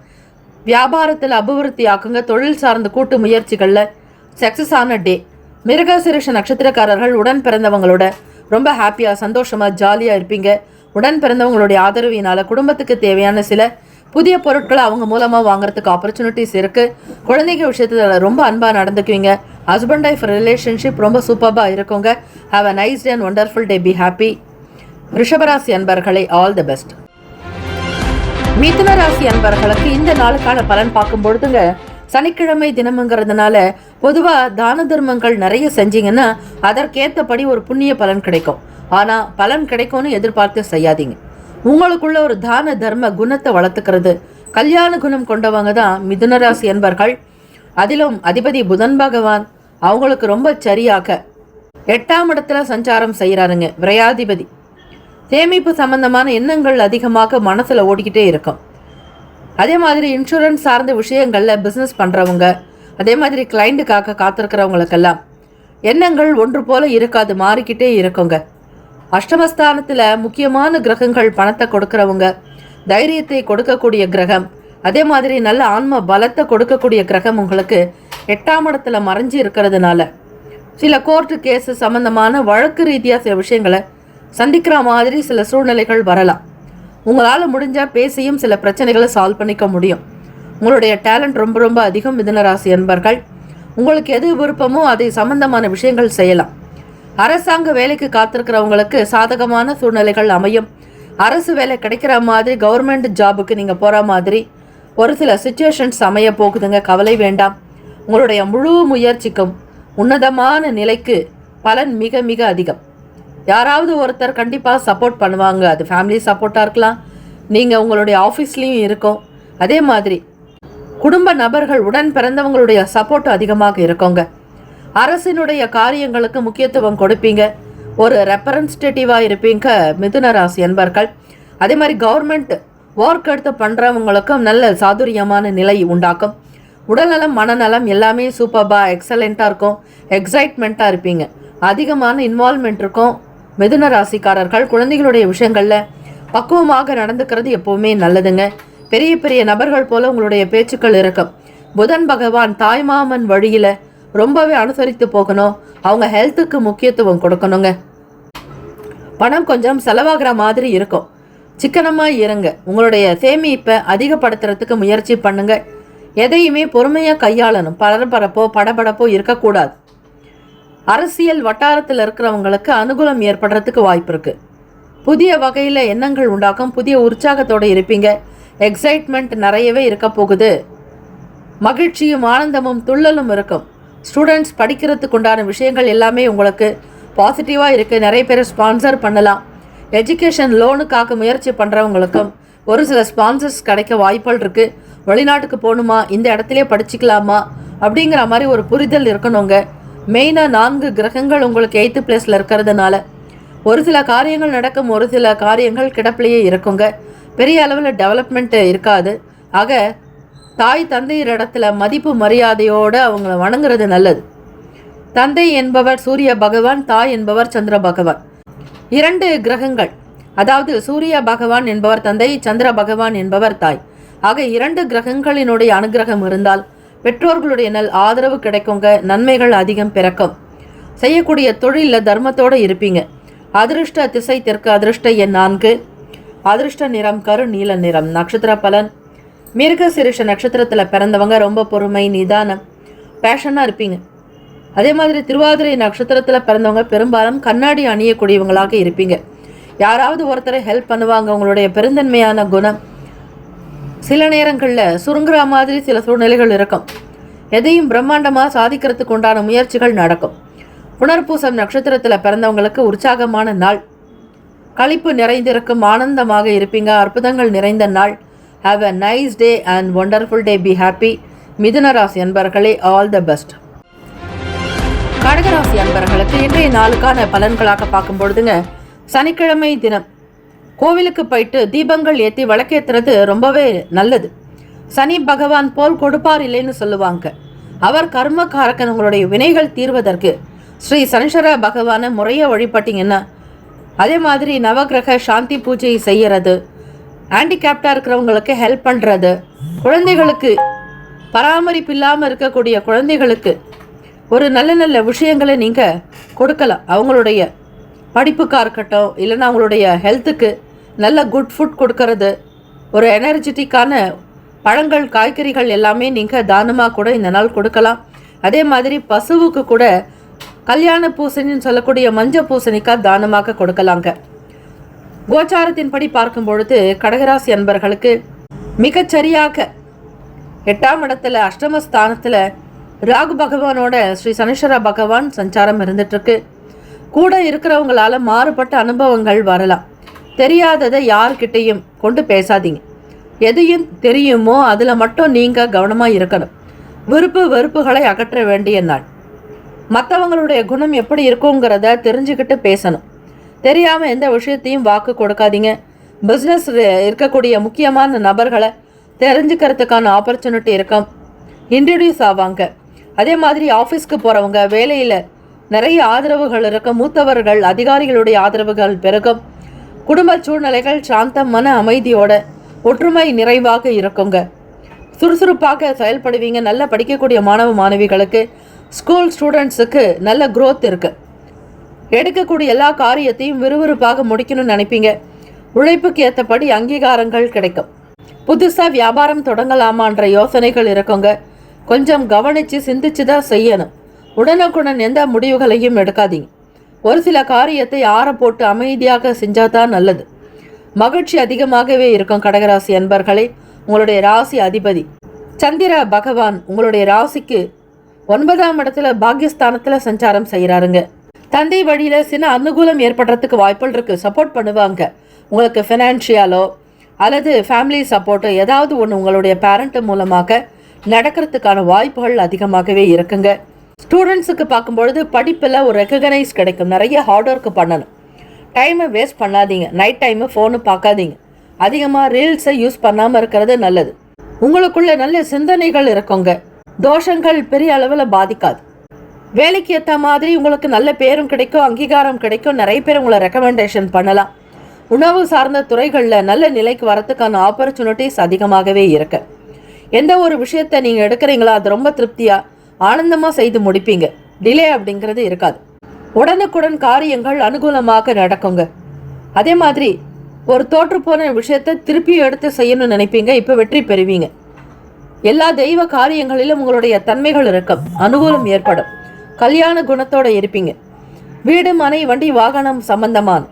வியாபாரத்தில் அபிவிருத்தி ஆக்குங்க. தொழில் சார்ந்த கூட்டு முயற்சிகளில் சக்ஸஸ் ஆன டே. மிருகசீரிஷ நட்சத்திரக்காரர்கள் உடன் பிறந்தவங்களோட ரொம்ப ஹாப்பியாக, சந்தோஷமாக, ஜாலியாக இருப்பீங்க. உடன் பிறந்தவங்களுடைய ஆதரவினால் குடும்பத்துக்கு தேவையான சில புதிய பொருட்களை அவங்க மூலமாக வாங்குறதுக்கு ஆப்பர்ச்சுனிட்டிஸ் இருக்குது. குழந்தைங்க விஷயத்தில் ரொம்ப அன்பாக நடந்துக்குவீங்க. ஹஸ்பண்ட் ஒய்ஃப் ரிலேஷன்ஷிப் ரொம்ப சூப்பராக இருக்குங்க. Have a nice day and wonderful day. Be happy. ரிஷபராசி அன்பர்களே, ஆல் தி பெஸ்ட். மிதுன ராசி அன்பர்களுக்கு இந்த நாளுக்கான பலன் பார்க்கும் பொழுதுங்க, சனிக்கிழமை தினமுங்கிறதுனால பொதுவாக தான தர்மங்கள் நிறைய செஞ்சீங்கன்னா அதற்கேற்றபடி ஒரு புண்ணிய பலன் கிடைக்கும். ஆனால் பலன் கிடைக்கும்னு எதிர்பார்த்து செய்யாதீங்க. உங்களுக்குள்ள ஒரு தான தர்ம குணத்தை வளர்த்துக்கிறது. கல்யாண குணம் கொண்டவங்க தான் மிதுனராசி என்பர்கள். அதிலும் அதிபதி புதன் பகவான் அவங்களுக்கு ரொம்ப சரியாக 8ஆம் இடத்துல சஞ்சாரம் செய்கிறாருங்க. விரையாதிபதி. சேமிப்பு சம்பந்தமான எண்ணங்கள் அதிகமாக மனசில் ஓடிக்கிட்டே இருக்கும். அதே மாதிரி இன்சூரன்ஸ் சார்ந்த விஷயங்களில் பிஸ்னஸ் பண்ணுறவங்க, அதே மாதிரி கிளைண்ட்டுக்காக காத்திருக்கிறவங்களுக்கெல்லாம் எண்ணங்கள் ஒன்று போல இருக்காது, மாறிக்கிட்டே இருக்குங்க. அஷ்டமஸ்தானத்தில் முக்கியமான கிரகங்கள் பணத்தை கொடுக்குறவங்க, தைரியத்தை கொடுக்கக்கூடிய கிரகம், அதே மாதிரி நல்ல ஆன்ம பலத்தை கொடுக்கக்கூடிய கிரகம் உங்களுக்கு 8ஆம் இடத்துல மறைஞ்சி இருக்கிறதுனால சில கோர்ட்டு கேஸு சம்மந்தமான வழக்கு ரீதியாக சில விஷயங்களை சந்திக்கிற மாதிரி சில சூழ்நிலைகள் வரலாம். உங்களால் முடிஞ்சால் பேசியும் சில பிரச்சனைகளை சால்வ் பண்ணிக்க முடியும். உங்களுடைய டேலண்ட் ரொம்ப ரொம்ப அதிகம். மிதுனராசி என்பர்கள் உங்களுக்கு எது விருப்பமோ அதை சம்பந்தமான விஷயங்கள் செய்யலாம். அரசாங்க வேலைக்கு காத்திருக்கிறவங்களுக்கு சாதகமான சூழ்நிலைகள் அமையும். அரசு வேலை கிடைக்கிற மாதிரி, கவர்மெண்ட் ஜாபுக்கு நீங்கள் போகிற மாதிரி ஒரு சில சிச்சுவேஷன்ஸ் அமைய போகுதுங்க. கவலை வேண்டாம். உங்களுடைய முழு முயற்சிக்கும் உன்னதமான நிலைக்கு பலன் மிக மிக அதிகம். யாராவது ஒருத்தர் கண்டிப்பாக சப்போர்ட் பண்ணுவாங்க. அது ஃபேமிலி சப்போர்ட்டாக இருக்கலாம், நீங்கள் உங்களுடைய ஆஃபீஸ்லேயும் இருக்கும். அதே மாதிரி குடும்ப நபர்கள் உடன் பிறந்தவங்களுடைய சப்போர்ட் அதிகமாக இருக்குங்க. அரசினுடைய காரியங்களுக்கு முக்கியத்துவம் கொடுப்பீங்க. ஒரு ரெப்ரசன்டேட்டிவாக இருப்பீங்க மிதுன ராசி அன்பர்கள். அதே மாதிரி கவர்மெண்ட் ஒர்க் எடுத்து பண்ணுறவங்களுக்கும் நல்ல சாதுரியமான நிலை உண்டாக்கும். உடல்நலம் மனநலம் எல்லாமே சூப்பராக எக்ஸலண்ட்டாக இருக்கும். எக்ஸைட்மெண்ட்டாக இருப்பீங்க. அதிகமான இன்வால்மெண்ட் இருக்கும். மிதுன ராசிக்காரர்கள் குழந்தைகளுடைய விஷயங்களில் பக்குவமாக நடந்துக்கிறது எப்போவுமே நல்லதுங்க. பெரிய பெரிய நபர்கள் போல உங்களுடைய பேச்சுக்கள் இருக்கும். புதன் பகவான் தாய்மாமன் வழியில் ரொம்பவே அனுசரித்து போகணும். அவங்க ஹெல்த்துக்கு முக்கியத்துவம் கொடுக்கணுங்க. பணம் கொஞ்சம் செலவாகிற மாதிரி இருக்கும். சிக்கனமாக இருங்க. உங்களுடைய சேமிப்பை அதிகப்படுத்துறதுக்கு முயற்சி பண்ணுங்க. எதையுமே பொறுமையாக கையாளணும். பரபரப்போ படபடப்போ இருக்கக்கூடாது. அரசியல் வட்டாரத்தில் இருக்கிறவங்களுக்கு அனுகூலம் ஏற்படுறதுக்கு வாய்ப்பு இருக்கு. புதிய வகையில் எண்ணங்கள் உண்டாக்கும். புதிய உற்சாகத்தோடு இருப்பீங்க. எக்ஸைட்மெண்ட் நிறையவே இருக்க போகுது. மகிழ்ச்சியும் ஆனந்தமும் துள்ளலும் இருக்கும். ஸ்டூடெண்ட்ஸ் படிக்கிறதுக்கு உண்டான விஷயங்கள் எல்லாமே உங்களுக்கு பாசிட்டிவாக இருக்குது. நிறைய பேர் ஸ்பான்சர் பண்ணலாம். எஜுகேஷன் லோனுக்காக முயற்சி பண்ணுறவங்களுக்கும் ஒரு சில ஸ்பான்சர்ஸ் கிடைக்க வாய்ப்புகள் இருக்குது. வெளிநாட்டுக்கு போகணுமா, இந்த இடத்துலையே படிச்சுக்கலாமா அப்படிங்கிற மாதிரி ஒரு புரிதல் இருக்கணுங்க. மெயினாக 4 கிரகங்கள் உங்களுக்கு 8th பிளேஸில் இருக்கிறதுனால ஒரு சில காரியங்கள் நடக்கும். ஒரு சில காரியங்கள் கிடப்பிலேயே இருக்குங்க. பெரிய அளவில் டெவலப்மெண்ட்டு இருக்காது. ஆக தாய் தந்தையர் இடத்துல மதிப்பு மரியாதையோடு அவங்கள வணங்குறது நல்லது. தந்தை என்பவர் சூரிய பகவான், தாய் என்பவர் சந்திர பகவான். 2 கிரகங்கள், அதாவது சூரிய பகவான் என்பவர் தந்தை, சந்திர பகவான் என்பவர் தாய். ஆக 2 கிரகங்களினுடைய அனுகிரகம் இருந்தால் பெற்றோர்களுடைய நல் ஆதரவு கிடைக்குங்க. நன்மைகள் அதிகம் பிறக்கும். செய்யக்கூடிய தொழிலில் தர்மத்தோடு இருப்பீங்க. அதிருஷ்ட திசை தெற்கு. அதிருஷ்ட எண் 4. அதிருஷ்ட நிறம் கரு நீல நிறம். நட்சத்திர பலன் மிருகசீரிஷ நட்சத்திரத்தில் பிறந்தவங்க ரொம்ப பொறுமை, நிதானம், பேஷனாக இருப்பீங்க. அதே மாதிரி திருவாதிரை நட்சத்திரத்தில் பிறந்தவங்க பெரும்பாலும் கண்ணாடி அணியக்கூடியவங்களாக இருப்பீங்க. யாராவது ஒருத்தரை ஹெல்ப் பண்ணுவாங்க. உங்களுடைய பெருந்தன்மையான குணம் சில நேரங்களில் சுருங்குற மாதிரி சில சூழ்நிலைகள் இருக்கும். எதையும் பிரம்மாண்டமாக சாதிக்கிறதுக்கு உண்டான முயற்சிகள் நடக்கும். புனர்பூசம் நட்சத்திரத்தில் பிறந்தவங்களுக்கு உற்சாகமான நாள். களிப்பு நிறைந்திருக்கும். ஆனந்தமாக இருப்பீங்க. அற்புதங்கள் நிறைந்த நாள். Have a nice day and wonderful day. Be happy. மிதுன ராசி அன்பர்களே, ஆல் த பெஸ்ட். கடகராசி அன்பர்களுக்கு இன்றைய நாளுக்கான பலன்களாக பார்க்கும் பொழுதுங்க, சனிக்கிழமை தினம் கோவிலுக்கு போயிட்டு தீபங்கள் ஏற்றி விளக்கேற்றுறது ரொம்பவே நல்லது. சனி பகவான் போல் கொடுப்பார் இல்லைன்னு சொல்லுவாங்க. அவர் கர்மகாரகன். உங்களுடைய வினைகள் தீர்வதற்கு ஸ்ரீ சனீஸ்வர பகவானை முறையை வழிபட்டிங்கன்னா, அதே மாதிரி நவகிரக சாந்தி பூஜை செய்கிறது, ஹேண்டிகேப்டாக இருக்கிறவங்களுக்கு ஹெல்ப் பண்ணுறது, குழந்தைகளுக்கு பராமரிப்பு இல்லாமல் இருக்கக்கூடிய குழந்தைகளுக்கு ஒரு நல்ல நல்ல விஷயங்களை நீங்கள் கொடுக்கலாம். அவங்களுடைய படிப்புக்காக இருக்கட்டும், இல்லைன்னா அவங்களுடைய ஹெல்த்துக்கு நல்ல குட் ஃபுட் கொடுக்கறது, ஒரு எனர்ஜெட்டிக்கான பழங்கள் காய்கறிகள் எல்லாமே நீங்கள் தானமாக கூட இந்த நாள் கொடுக்கலாம். அதே மாதிரி பசுவுக்கு கூட கல்யாண பூசணின்னு சொல்லக்கூடிய மஞ்சள் பூசணிக்காய் தானமாக கொடுக்கலாங்க. கோச்சாரத்தின்படி பார்க்கும் பொழுது கடகராசி அன்பர்களுக்கு மிகச்சரியாக 8ஆம் இடத்துல அஷ்டமஸ்தானத்தில் ராகு பகவானோட ஸ்ரீ சனீஸ்வர பகவான் சஞ்சாரம் இருந்துட்டுருக்கு. கூட இருக்கிறவங்களால மாறுபட்ட அனுபவங்கள் வரலாம். தெரியாததை யார்கிட்டையும் கொண்டு பேசாதீங்க. எதையும் தெரியுமோ அதில் மட்டும் நீங்கள் கவனமாக இருக்கணும். விருப்பு வெறுப்புகளை அகற்ற வேண்டிய நாள். மற்றவங்களுடைய குணம் எப்படி இருக்குங்கிறத தெரிஞ்சுக்கிட்டு பேசணும். தெரியாமல் எந்த விஷயத்தையும் வாக்கு கொடுக்காதீங்க. பிஸ்னஸ் இருக்கக்கூடிய முக்கியமான நபர்களை தெரிஞ்சுக்கிறதுக்கான ஆப்பர்ச்சுனிட்டி இருக்கும். இன்ட்ரடியூஸ் ஆவாங்க. அதே மாதிரி ஆஃபீஸ்க்கு போகிறவங்க, வேலையில் நிறைய ஆதரவுகள் இருக்கும். மூத்தவர்கள் அதிகாரிகளுடைய ஆதரவுகள் பெருகும். குடும்ப சூழ்நிலைகள் சாந்தம், மன அமைதியோட ஒற்றுமை நிறைவாக இருக்குங்க. சுறுசுறுப்பாக செயல்படுவீங்க. நல்லா படிக்கக்கூடிய மாணவ மாணவிகளுக்கு, ஸ்கூல் ஸ்டூடெண்ட்ஸுக்கு நல்ல க்ரோத் இருக்குது. எடுக்கக்கூடிய எல்லா காரியத்தையும் விறுவிறுப்பாக முடிக்கணும்னு நினைப்பீங்க. உழைப்புக்கு ஏற்றபடி அங்கீகாரங்கள் கிடைக்கும். புதுசாக வியாபாரம் தொடங்கலாமான்ற யோசனைகள் இருக்குங்க. கொஞ்சம் கவனித்து சிந்திச்சு தான் செய்யணும். உடனுக்குடன் எந்த முடிவுகளையும் எடுக்காதீங்க. ஒரு சில காரியத்தை ஆற போட்டு அமைதியாக செஞ்சால் தான் நல்லது. மகிழ்ச்சி அதிகமாகவே இருக்கும். கடகராசி அன்பர்களே, உங்களுடைய ராசி அதிபதி சந்திர பகவான் உங்களுடைய ராசிக்கு 9ஆம் இடத்துல பாக்யஸ்தானத்தில் சஞ்சாரம் செய்கிறாருங்க. தந்தை வழியில் சின்ன அனுகூலம் ஏற்படுறதுக்கு வாய்ப்புகள் இருக்குது. சப்போர்ட் பண்ணுவாங்க. உங்களுக்கு ஃபினான்ஷியலோ அல்லது ஃபேமிலி சப்போர்ட்டு ஏதாவது ஒன்று உங்களுடைய பேரண்ட் மூலமாக நடக்கிறதுக்கான வாய்ப்புகள் அதிகமாகவே இருக்குங்க. ஸ்டூடெண்ட்ஸுக்கு பார்க்கும்பொழுது படிப்பில் ஒரு ரெக்கக்னைஸ் கிடைக்கும். நிறைய ஹார்ட் ஒர்க் பண்ணணும். டைமை வேஸ்ட் பண்ணாதீங்க. நைட் டைமு ஃபோனு பார்க்காதீங்க. அதிகமாக ரீல்ஸை யூஸ் பண்ணாமல் இருக்கிறது நல்லது. உங்களுக்குள்ள நல்ல சிந்தனைகள் இருக்குங்க. தோஷங்கள் பெரிய அளவில் பாதிக்காது. வேலைக்கு ஏற்ற மாதிரி உங்களுக்கு நல்ல பேரும் கிடைக்கும், அங்கீகாரம் கிடைக்கும். நிறைய பேர் உங்களை ரெக்கமெண்டேஷன் பண்ணலாம். உணவு சார்ந்த துறைகளில் நல்ல நிலைக்கு வரத்துக்கான ஆப்பர்ச்சுனிட்டிஸ் அதிகமாகவே இருக்கு. எந்த ஒரு விஷயத்தை நீங்கள் எடுக்கிறீங்களோ அது ரொம்ப திருப்தியாக ஆனந்தமாக செய்து முடிப்பீங்க. டிலே அப்படிங்கிறது இருக்காது. உடனுக்குடன் காரியங்கள் அனுகூலமாக நடக்குங்க. அதே மாதிரி ஒரு தோற்று போன விஷயத்தை திருப்பி எடுத்து செய்யணும்னு நினைப்பீங்க. இப்போ வெற்றி பெறுவீங்க. எல்லா தெய்வ காரியங்களிலும் உங்களுடைய தன்மைகள் இருக்கும். அனுகூலம் ஏற்படும். கல்யாண குணத்தோடு இருப்பீங்க. வீடு, மனை, வண்டி, வாகனம் சம்பந்தமான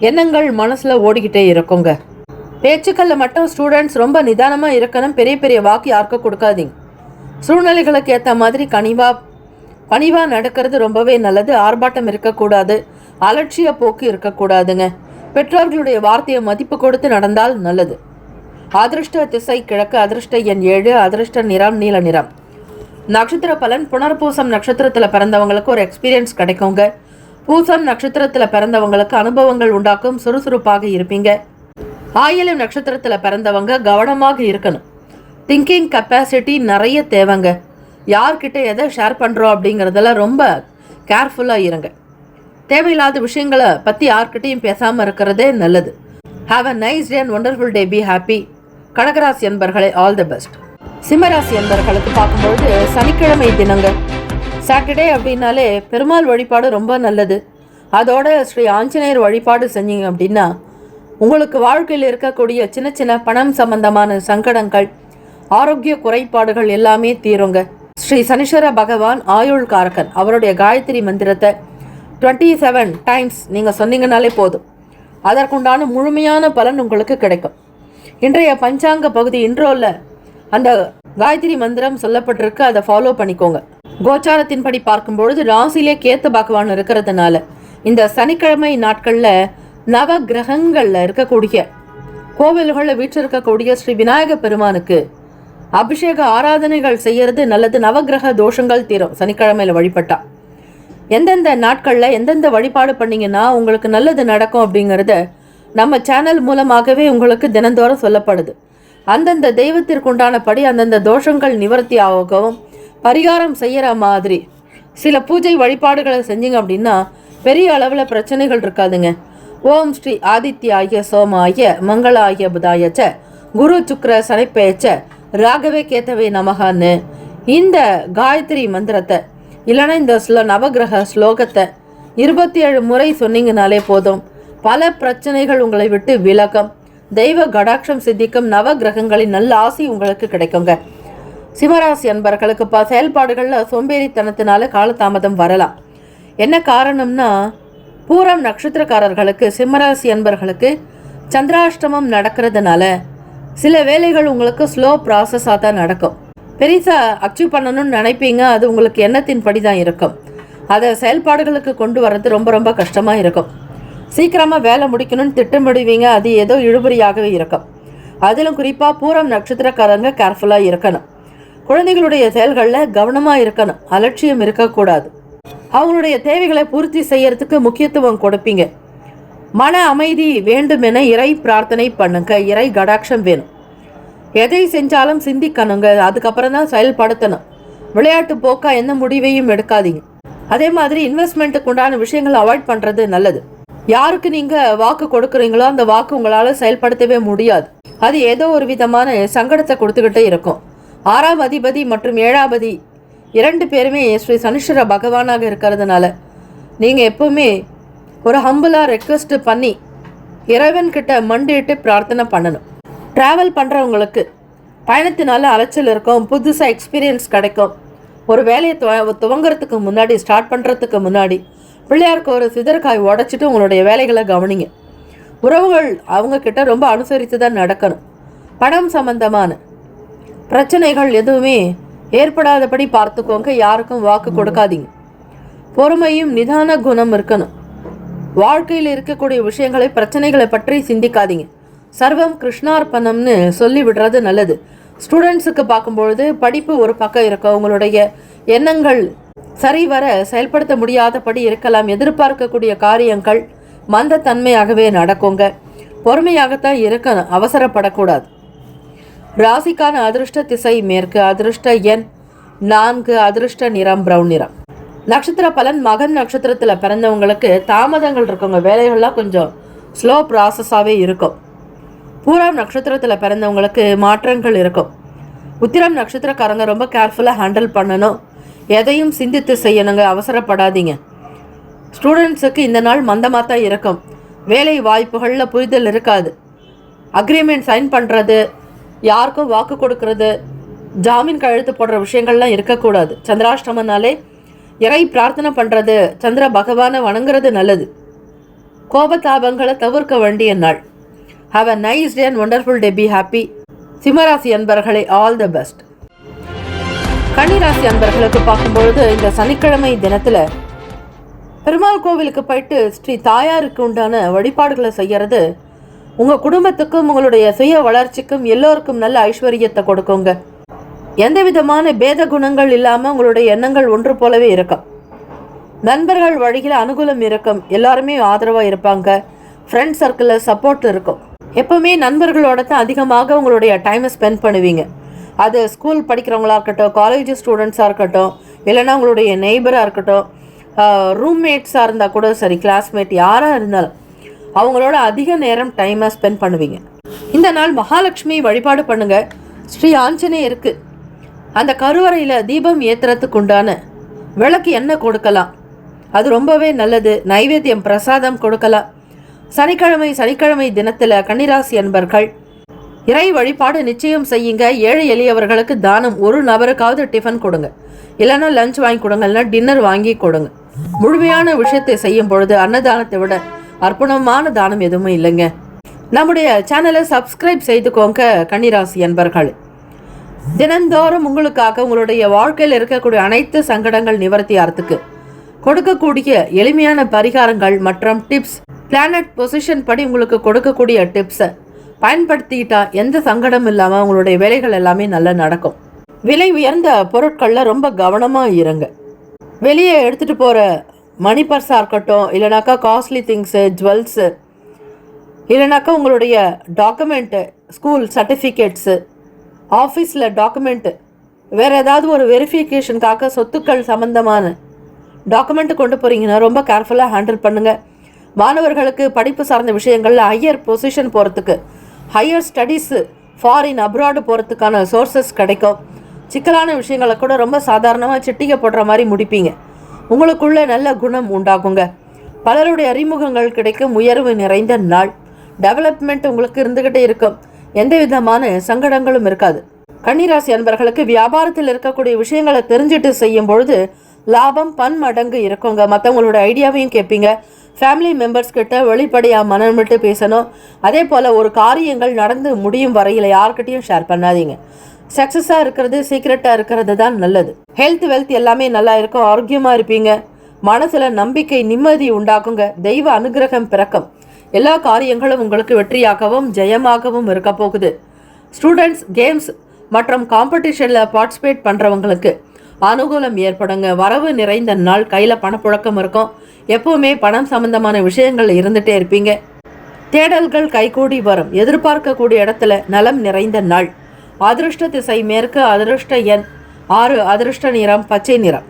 எண்ணங்கள் மனசில் ஓடிக்கிட்டே இருக்குங்க. பேச்சுக்களில் மட்டும் ஸ்டூடெண்ட்ஸ் ரொம்ப நிதானமாக இருக்கணும். பெரிய பெரிய வாக்கு யாருக்கும் கொடுக்காதீங்க. சூழ்நிலைகளுக்கு ஏற்ற மாதிரி பணிவாக நடக்கிறது ரொம்பவே நல்லது. ஆர்ப்பாட்டம் இருக்கக்கூடாது. அலட்சிய போக்கு இருக்கக்கூடாதுங்க. பெற்றோர்களுடைய வார்த்தையை மதிப்பு கொடுத்து நடந்தால் நல்லது. அதிர்ஷ்ட திசை கிழக்கு. அதிர்ஷ்ட எண் 7. அதிர்ஷ்ட நிறம் நீல நிறம். நட்சத்திர பலன். புனர்பூசம் நட்சத்திரத்தில் பிறந்தவங்களுக்கு ஒரு எக்ஸ்பீரியன்ஸ் கிடைக்குங்க. பூசம் நட்சத்திரத்தில் பிறந்தவங்களுக்கு அனுபவங்கள் உண்டாக்கும். சுறுசுறுப்பாக இருப்பீங்க. ஆயிலம் நட்சத்திரத்தில் பிறந்தவங்க கவனமாக இருக்கணும். திங்கிங் கெப்பாசிட்டி நிறைய தேவைங்க. யார்கிட்ட எதை ஷேர் பண்ணுறோம் அப்படிங்கிறதெல்லாம் ரொம்ப கேர்ஃபுல்லாக இருங்க. தேவையில்லாத விஷயங்களை பற்றி யார்கிட்டையும் பேசாமல் இருக்கிறதே நல்லது. Have a nice day and wonderful day. Be happy. கடகராசி என்பர்களே, ஆல் தி பெஸ்ட். சிம்மராசி என்பர்களுக்கு பார்க்கும்பொழுது சனிக்கிழமை தினங்க. சாட்டர்டே அப்படின்னாலே பெருமாள் வழிபாடு ரொம்ப நல்லது. அதோட ஸ்ரீ ஆஞ்சநேயர் வழிபாடு செஞ்சீங்க அப்படின்னா உங்களுக்கு வாழ்க்கையில் இருக்கக்கூடிய சின்ன சின்ன பணம் சம்பந்தமான சங்கடங்கள், ஆரோக்கிய குறைபாடுகள் எல்லாமே தீருங்க. ஸ்ரீ சனீஸ்வர பகவான் ஆயுள் காரகன். அவருடைய காயத்ரி மந்திரத்தை 27 டைம்ஸ் நீங்கள் சொன்னீங்கனாலே போதும். அதற்குண்டான முழுமையான பலன் உங்களுக்கு கிடைக்கும். இன்றைய பஞ்சாங்க பகுதி இன்ட்ரோவில் அந்த காயத்ரி மந்திரம் சொல்லப்பட்டிருக்கு. அதை ஃபாலோ பண்ணிக்கோங்க. கோச்சாரத்தின்படி பார்க்கும்பொழுது ராசியிலே கேத்து பகவான் இருக்கிறதுனால இந்த சனிக்கிழமை நாட்களில் நவ கிரகங்களில் இருக்கக்கூடிய கோவில்களில் வீற்றிருக்கக்கூடிய ஸ்ரீ விநாயக பெருமானுக்கு அபிஷேக ஆராதனைகள் செய்யறது நல்லது. நவகிரக தோஷங்கள் தீரும் சனிக்கிழமையில் வழிபட்டா. எந்தெந்த நாட்களில் எந்தெந்த வழிபாடு பண்ணிங்கன்னா உங்களுக்கு நல்லது நடக்கும் அப்படிங்கிறத நம்ம சேனல் மூலமாகவே உங்களுக்கு தினந்தோறும் சொல்லப்படுது. அந்தந்த தெய்வத்திற்குண்டானபடி அந்தந்த தோஷங்கள் நிவர்த்தி ஆகவும் பரிகாரம் செய்கிற மாதிரி சில பூஜை வழிபாடுகளை செஞ்சீங்க அப்படின்னா பெரிய அளவில் பிரச்சனைகள் இருக்காதுங்க. ஓம் ஸ்ரீ ஆதித்யாய சோமாய மங்களாய புதாயச்ச குரு சுக்ர சனிப்பேச்ச ராகவே கேத்தவே நமகான்னு இந்த காயத்ரி மந்திரத்தை இல்லைன்னா இந்த நவகிரக ஸ்லோகத்தை 27 முறை சொன்னீங்கனாலே போதும். பல பிரச்சனைகள் உங்களை விட்டு விலகும். தெய்வ கடாட்சம் சித்திக்கும். நவ கிரகங்களின் நல்ல ஆசி உங்களுக்கு கிடைக்குங்க. சிம்மராசி அன்பர்களுக்கு செயல்பாடுகளில் சோம்பேறித்தனத்தினால காலதாமதம் வரலாம். என்ன காரணம்னா பூரம் நட்சத்திரக்காரர்களுக்கு சிம்மராசி அன்பர்களுக்கு சந்திராஷ்டமம் நடக்கிறதுனால சில வேலைகள் உங்களுக்கு ஸ்லோ ப்ராசஸாக தான் நடக்கும். பெருசாக அச்சீவ் பண்ணணும்னு நினைப்பீங்க. அது உங்களுக்கு எண்ணத்தின்படி தான் இருக்கும். அதை செயல்பாடுகளுக்கு கொண்டு வர்றது ரொம்ப ரொம்ப கஷ்டமாக இருக்கும். சீக்கிரமாக வேலை முடிக்கணும்னு திட்டமிடுவீங்க. அது ஏதோ இழுபறியாகவே இருக்கும். அதிலும் குறிப்பாக பூரம் நட்சத்திரக்காரங்க கேர்ஃபுல்லாக இருக்கணும். குழந்தைகளுடைய செயல்களில் கவனமாக இருக்கணும். அலட்சியம் இருக்கக்கூடாது. அவங்களுடைய தேவைகளை பூர்த்தி செய்யறதுக்கு முக்கியத்துவம் கொடுப்பீங்க. மன அமைதி வேண்டும் என இறை பிரார்த்தனை பண்ணுங்க. இறை கடாட்சம் வேணும். எதை செஞ்சாலும் சிந்திக்கணுங்க. அதுக்கப்புறம் தான் செயல்படுத்தணும். விளையாட்டு போக்கா எந்த முடிவையும் எடுக்காதீங்க. அதே மாதிரி இன்வெஸ்ட்மெண்ட்டுக்கு உண்டான விஷயங்களை அவாய்ட் பண்ணுறது நல்லது. யாருக்கு நீங்கள் வாக்கு கொடுக்குறீங்களோ அந்த வாக்கு உங்களால் செயல்படுத்தவே முடியாது. அது ஏதோ ஒரு விதமான சங்கடத்தை கொடுத்துக்கிட்டே இருக்கும். 6ஆம் அதிபதி மற்றும் 7ஆபதி 2 பேருமே ஸ்ரீ சனீஸ்வர பகவானாக இருக்கிறதுனால நீங்கள் எப்பவுமே ஒரு ஹம்பிளாக ரெக்வெஸ்ட் பண்ணி இறைவன்கிட்ட மண்டிட்டு பிரார்த்தனை பண்ணணும். ட்ராவல் பண்ணுறவங்களுக்கு பயணத்தினால அலைச்சல் இருக்கும். புதுசாக எக்ஸ்பீரியன்ஸ் கிடைக்கும். ஒரு வேலையை துவங்கிறதுக்கு முன்னாடி, ஸ்டார்ட் பண்ணுறதுக்கு முன்னாடி பிள்ளையாருக்கு ஒரு சிதற்காய் உடச்சிட்டு உங்களுடைய வேலைகளை கவனிங்க. உறவுகள் அவங்கக்கிட்ட ரொம்ப அனுசரித்து தான் நடக்கணும். பணம் சம்பந்தமான பிரச்சனைகள் எதுவுமே ஏற்படாதபடி பார்த்துக்கோங்க. யாருக்கும் வாக்கு கொடுக்காதீங்க. பொறுமையும் நிதான குணம் இருக்கணும். வாழ்க்கையில் இருக்கக்கூடிய விஷயங்களை பிரச்சனைகளை பற்றி சிந்திக்காதீங்க. சர்வம் கிருஷ்ணார்ப்பணம்னு சொல்லி விடுறது நல்லது. ஸ்டூடெண்ட்ஸுக்கு பார்க்கும்பொழுது படிப்பு ஒரு பக்கம் இருக்கும், உங்களுடைய எண்ணங்கள் சரிவர செயல்படுத்த முடியாதபடி இருக்கலாம். எதிர்பார்க்கக்கூடிய காரியங்கள் மந்தத்தன்மையாகவே நடக்குங்க. பொறுமையாகத்தான் இருக்கணும், அவசரப்படக்கூடாது. ராசிக்கான அதிர்ஷ்ட திசை மேற்கு, அதிர்ஷ்ட எண் 4, அதிர்ஷ்ட நிறம் பிரவுன் நிறம். நட்சத்திர பலன் மகன் நட்சத்திரத்தில் பிறந்தவங்களுக்கு தாமதங்கள் இருக்குங்க, வேலைகள்லாம் கொஞ்சம் ஸ்லோ ப்ராசஸாகவே இருக்கும். பூரம் நட்சத்திரத்தில் பிறந்தவங்களுக்கு மாற்றங்கள் இருக்கும். உத்திரம் நட்சத்திரக்காரங்க ரொம்ப கேர்ஃபுல்லாக ஹேண்டில் பண்ணணும், எதையும் சிந்தித்து செய்யணுங்க, அவசரப்படாதீங்க. ஸ்டூடெண்ட்ஸுக்கு இந்த நாள் மந்தமாக தான் இருக்கும், வேலை வாய்ப்புகளில் புரிதல் இருக்காது. அக்ரிமெண்ட் சைன் பண்ணுறது, யாருக்கும் வாக்கு கொடுக்கறது, ஜாமீன் கையெழுத்து போடுற விஷயங்கள்லாம் இருக்கக்கூடாது. சந்திராஷ்டமனாலே இறை பிரார்த்தனை பண்ணுறது, சந்திர பகவானை வணங்குறது நல்லது. கோபதாபங்களை தவிர்க்க வேண்டிய நாள். Have a nice day and wonderful day. Be happy. சிம்மராசி அன்பர்களே, ஆல் த பெஸ்ட். கன்னிராசி அன்பர்களுக்கு பார்க்கும்பொழுது இந்த சனிக்கிழமை தினத்தில் பெருமாள் கோவிலுக்கு போயிட்டு ஸ்ரீ தாயாருக்கு உண்டான வழிபாடுகளை செய்கிறது உங்கள் குடும்பத்துக்கும் உங்களுடைய சுய வளர்ச்சிக்கும் எல்லோருக்கும் நல்ல ஐஸ்வர்யத்தை கொடுக்குங்க. எந்த விதமான பேத குணங்கள் இல்லாமல் உங்களுடைய எண்ணங்கள் ஒன்று போலவே இருக்கும். நண்பர்கள் வழியில் அனுகூலம் இருக்கும், எல்லாருமே ஆதரவாக இருப்பாங்க. ஃப்ரெண்ட் சர்க்கிளில் சப்போர்ட் இருக்கும். எப்போவுமே நண்பர்களோட தான் அதிகமாக உங்களுடைய டைமை ஸ்பெண்ட் பண்ணுவீங்க. அது ஸ்கூல் படிக்கிறவங்களா இருக்கட்டும், காலேஜ் ஸ்டூடெண்ட்ஸாக இருக்கட்டும், இல்லைனா உங்களுடைய நெய்பராக இருக்கட்டும், ரூம்மேட்ஸாக இருந்தால் கூட சரி, கிளாஸ்மேட் யாராக இருந்தாலும் அவங்களோட அதிக நேரம் டைமை ஸ்பெண்ட் பண்ணுவீங்க. இந்த நாள் மகாலட்சுமி வழிபாடு பண்ணுங்க. ஸ்ரீ ஆஞ்சநேயருக்கு அந்த கருவறையில் தீபம் ஏற்றுறதுக்கு உண்டான விளக்கு எண்ணெய் கொடுக்கலாம், அது ரொம்பவே நல்லது. நைவேத்தியம் பிரசாதம் கொடுக்கலாம். சனிக்கிழமை தினத்தில் கன்னிராசி அன்பர்கள் இறை வழிபாடு நிச்சயம் செய்யுங்க. ஏழை எளியவர்களுக்கு தானம், ஒரு நபருக்காவது டிஃபன் கொடுங்க, இல்லைன்னா லஞ்ச் வாங்கி கொடுங்க, இல்லைன்னா டின்னர் வாங்கி கொடுங்க. முழுமையான விஷயத்தை செய்யும் பொழுது அன்னதானத்தை விட அற்புதமான தானம் எதுவுமே இல்லைங்க. நம்முடைய சேனலை சப்ஸ்கிரைப் செய்துக்கோங்க கன்னிராசி அன்பர்கள். தினந்தோறும் உங்களுக்காக உங்களுடைய வாழ்க்கையில் இருக்கக்கூடிய அனைத்து சங்கடங்கள் நிவர்த்தி ஆகிறதுக்கு கொடுக்கக்கூடிய எளிமையான பரிகாரங்கள் மற்றும் டிப்ஸ், பிளானட் பொசிஷன் படி உங்களுக்கு கொடுக்கக்கூடிய டிப்ஸை பயன்படுத்திக்கிட்டா எந்த சங்கடமும் இல்லாமல் உங்களுடைய வேலைகள் எல்லாமே நல்லா நடக்கும். விலை உயர்ந்த பொருட்களில் ரொம்ப கவனமாக இருங்க. வெளியே எடுத்துகிட்டு போகிற மணி பர்ஸாக இருக்கட்டும், இல்லைனாக்கா காஸ்ட்லி திங்ஸு, ஜுவல்ஸு, இல்லைனாக்கா உங்களுடைய டாக்குமெண்ட்டு, ஸ்கூல் சர்டிஃபிகேட்ஸு, ஆஃபீஸில் டாக்குமெண்ட்டு, வேறு ஏதாவது ஒரு வெரிஃபிகேஷனுக்காக சொத்துக்கள் சம்மந்தமான டாக்குமெண்ட்டு கொண்டு போகிறீங்கன்னா ரொம்ப கேர்ஃபுல்லாக ஹேண்டில் பண்ணுங்கள். மாணவர்களுக்கு படிப்பு சார்ந்த விஷயங்களில் ஹையர் பொசிஷன் போகிறதுக்கு, ஹையர் ஸ்டடீஸு, ஃபாரின் அப்ராடு போகிறதுக்கான சோர்சஸ் கிடைக்கும். சிக்கலான விஷயங்களை கூட ரொம்ப சாதாரணமாக சிட்டிகை போடுற மாதிரி முடிப்பீங்க. உங்களுக்குள்ள நல்ல குணம் உண்டாகுங்க. பலருடைய அறிமுகங்கள் கிடைக்கும். உயர்வு நிறைந்த நாள். டெவலப்மெண்ட் உங்களுக்கு இருந்துக்கிட்டே இருக்கும். எந்த விதமான சங்கடங்களும் இருக்காது. கன்னிராசி அன்பர்களுக்கு வியாபாரத்தில் இருக்கக்கூடிய விஷயங்களை தெரிஞ்சுட்டு செய்யும் பொழுது லாபம் பன்மடங்கு இருக்குங்க. மற்றவங்களோட ஐடியாவையும் கேட்பீங்க. ஃபேமிலி மெம்பர்ஸ் கிட்ட வெளிப்படையாக மனம் விட்டு பேசணும். அதே போல் ஒரு காரியங்கள் நடந்து முடியும் வரையில் யார்கிட்டையும் ஷேர் பண்ணாதீங்க. சக்ஸஸாக இருக்கிறது, சீக்ரெட்டாக இருக்கிறது தான் நல்லது. ஹெல்த் வெல்த் எல்லாமே நல்லா இருக்கும். ஆரோக்கியமாக இருப்பீங்க. மனசில் நம்பிக்கை, நிம்மதி உண்டாக்குங்க. தெய்வ அனுகிரகம் பிறக்கும். எல்லா காரியங்களும் உங்களுக்கு வெற்றியாகவும் ஜெயமாகவும் இருக்க போகுது. ஸ்டூடெண்ட்ஸ், கேம்ஸ் மற்றும் காம்படிஷனில் பார்ட்டிசிபேட் பண்ணுறவங்களுக்கு அனுகூலம் ஏற்படுங்க. வரவு நிறைந்த நாள். கையில் பணப்புழக்கம் இருக்கும். எப்போவுமே பணம் சம்பந்தமான விஷயங்கள் இருந்துகிட்டே இருப்பீங்க. தேடல்கள் கைகூடி வரும். எதிர்பார்க்கக்கூடிய இடத்துல நலம் நிறைந்த நாள். அதிர்ஷ்ட திசை மேற்கு, அதிர்ஷ்ட எண் 6, அதிர்ஷ்ட நிறம் பச்சை நிறம்.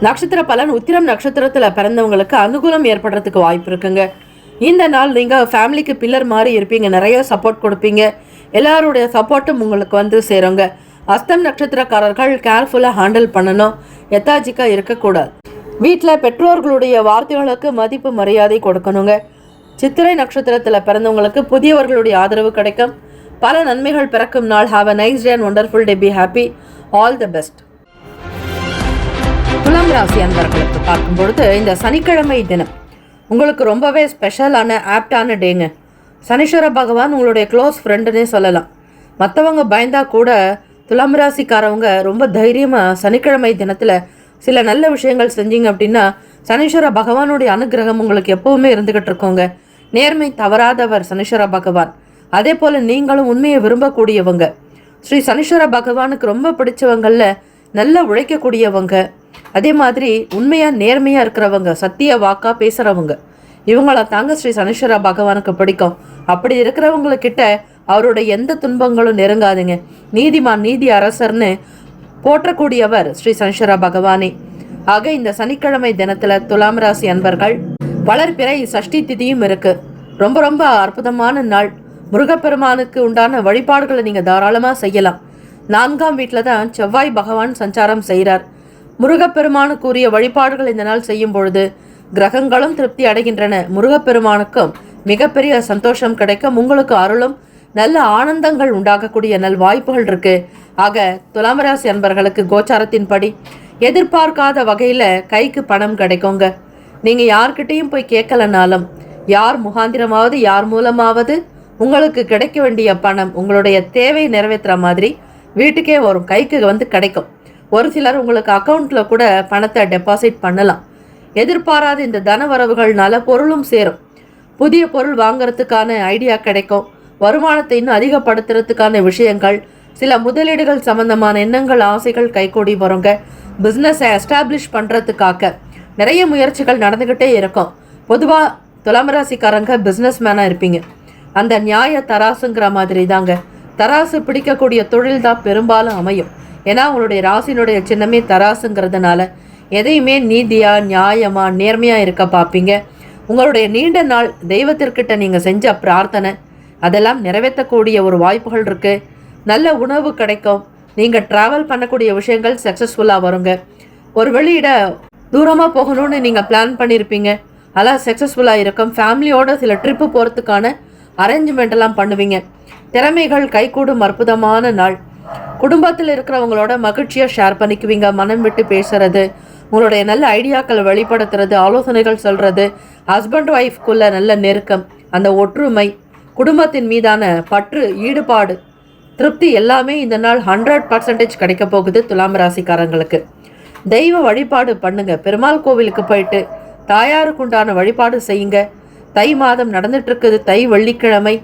நட்சத்திர பலன் உத்திரம் நட்சத்திரத்தில் பிறந்தவங்களுக்கு அனுகூலம் ஏற்படுறதுக்கு வாய்ப்பு இருக்குங்க. இந்த நாள் நீங்கள் ஃபேமிலிக்கு பில்லர் மாதிரி இருப்பீங்க. நிறைய சப்போர்ட் கொடுப்பீங்க. எல்லாருடைய சப்போர்ட்டும் உங்களுக்கு சேருங்க. அஸ்தம் நட்சத்திரக்காரர்கள் கேர்ஃபுல்லாக ஹேண்டில் பண்ணணும். எத்தாஜிக்காக இருக்கக்கூடாது. வீட்டில் பெற்றோர்களுடைய வார்த்தைகளுக்கு மதிப்பு மரியாதை கொடுக்கணுங்க. சித்திரை நட்சத்திரத்தில் பிறந்தவங்களுக்கு புதியவர்களுடைய ஆதரவு கிடைக்கும். பல நன்மைகள் பிறக்கும் நாள். Have a nice day and wonderful day. Be happy. All the best. துலாம் ராசி அன்பர்களுக்கு பார்க்கும் பொழுது இந்த சனிக்கிழமை தினம் உங்களுக்கு ரொம்பவே ஸ்பெஷலான ஆப்டான டேங்க. சனீஸ்வர பகவான் உங்களுடைய க்ளோஸ் ஃப்ரெண்டுன்னே சொல்லலாம். மற்றவங்க பயந்தா கூட துலாம் ராசிக்காரவங்க ரொம்ப தைரியமாக சனிக்கிழமை தினத்தில் சில நல்ல விஷயங்கள் செஞ்சீங்க அப்படின்னா சனீஸ்வர பகவானுடைய அனுகிரகம் உங்களுக்கு எப்போவுமே இருந்துக்கிட்டு இருக்கோங்க. நேர்மை தவறாதவர் சனீஸ்வர பகவான். அதே போல் நீங்களும் உண்மையை விரும்பக்கூடியவங்க, ஸ்ரீ சனீஸ்வர பகவானுக்கு ரொம்ப பிடிச்சவங்களில் நல்லா உழைக்கக்கூடியவங்க, அதே மாதிரி உண்மையாக நேர்மையாக இருக்கிறவங்க, சத்திய வாக்காக பேசுகிறவங்க, இவங்கள தாங்க ஸ்ரீ சனீஸ்வர பகவானுக்கு பிடிக்கும். அப்படி இருக்கிறவங்கக்கிட்ட அவருடைய எந்த துன்பங்களும் நெருங்காதுங்க. நீதிமான் நீதி அரசர்னு போற்றக்கூடியவர் ஸ்ரீ சனீஸ்வர பகவானே. ஆக இந்த சனிக்கிழமை தினத்தில் துலாம் ராசி அன்பர்கள் வளர்பிறை சஷ்டி திதியும் இருக்கு. ரொம்ப ரொம்ப அற்புதமான நாள். முருகப்பெருமானுக்கு உண்டான வழிபாடுகளை நீங்கள் தாராளமாக செய்யலாம். 4ஆம் வீட்டில் தான் செவ்வாய் பகவான் சஞ்சாரம் செய்கிறார். முருகப்பெருமானுக்குரிய வழிபாடுகள் இந்த நாள் செய்யும் பொழுது கிரகங்களும் திருப்தி அடைகின்றன. முருகப்பெருமானுக்கும் மிகப்பெரிய சந்தோஷம் கிடைக்கும். உங்களுக்கு அருளும் நல்ல ஆனந்தங்கள் உண்டாகக்கூடிய நல் வாய்ப்புகள் இருக்கு. ஆக துலாம் ராசி அன்பர்களுக்கு கோச்சாரத்தின்படி எதிர்பார்க்காத வகையில் கைக்கு பணம் கிடைக்குங்க. நீங்கள் யார்கிட்டையும் போய் கேட்கலனாலும் யார் முகாந்திரமாவது யார் மூலமாவது உங்களுக்கு கிடைக்க வேண்டிய பணம் உங்களுடைய தேவை நிறைவேற்றுற மாதிரி வீட்டுக்கே வரும், கைக்கு வந்து கிடைக்கும். ஒரு சிலர் உங்களுக்கு அக்கௌண்ட்டில் கூட பணத்தை டெபாசிட் பண்ணலாம். எதிர்பாராத இந்த தன வரவுகள்னால பொருளும் சேரும். புதிய பொருள் வாங்கிறதுக்கான ஐடியா கிடைக்கும். வருமானத்தை இன்னும் அதிகப்படுத்துறதுக்கான விஷயங்கள், சில முதலீடுகள் சம்பந்தமான எண்ணங்கள் ஆசைகள் கைகூடி வருங்க. பிஸ்னஸை எஸ்டாப்ளிஷ் பண்ணுறதுக்காக நிறைய முயற்சிகள் நடந்துக்கிட்டே இருக்கும். பொதுவாக துலாம் ராசிக்காரங்க பிஸ்னஸ் மேனாக இருப்பீங்க. அந்த நியாய தராசுங்கிற மாதிரி தாங்க. தராசு பிடிக்கக்கூடிய தொழில் தான் பெரும்பாலும் அமையும். ஏன்னா உங்களுடைய ராசினுடைய சின்னமே தராசுங்கிறதுனால எதையுமே நீதியாக நியாயமாக நேர்மையாக இருக்க பார்ப்பீங்க. உங்களுடைய நீண்ட நாள் தெய்வத்திற்கிட்ட நீங்கள் செஞ்ச பிரார்த்தனை அதெல்லாம் நிறைவேற்றக்கூடிய ஒரு வாய்ப்புகள் இருக்குது. நல்ல உணவு கிடைக்கும். நீங்கள் ட்ராவல் பண்ணக்கூடிய விஷயங்கள் சக்ஸஸ்ஃபுல்லாக வருங்க. ஒரு வெளியிட தூரமாக போகணும்னு நீங்கள் பிளான் பண்ணியிருப்பீங்க, அதெல்லாம் சக்ஸஸ்ஃபுல்லாக இருக்கும். ஃபேமிலியோடு சில ட்ரிப்பு போகிறதுக்கான அரேஞ்ச்மெண்ட் எல்லாம் பண்ணுவீங்க. திறமைகள் கைகூடும் அற்புதமான நாள். குடும்பத்தில் இருக்கிறவங்களோட மகிழ்ச்சியாக ஷேர் பண்ணிக்குவீங்க. மனம் விட்டு பேசுறது, உங்களுடைய நல்ல ஐடியாக்களை வெளிப்படுத்துறது, ஆலோசனைகள் சொல்கிறது, ஹஸ்பண்ட் ஒய்ஃப்குள்ள நல்ல நெருக்கம், அந்த ஒற்றுமை, குடும்பத்தின் மீதான பற்று, ஈடுபாடு, திருப்தி எல்லாமே இந்த நாள் 100% கிடைக்க போகுது துலாம் ராசிக்காரங்களுக்கு. தெய்வ வழிபாடு பண்ணுங்க. பெருமாள் கோவிலுக்கு போயிட்டு தாயாருக்கு உண்டான வழிபாடு செய்யுங்க. தை மாதம் நடந்துட்டு இருக்குது. தை வெள்ளிக்கிழமை.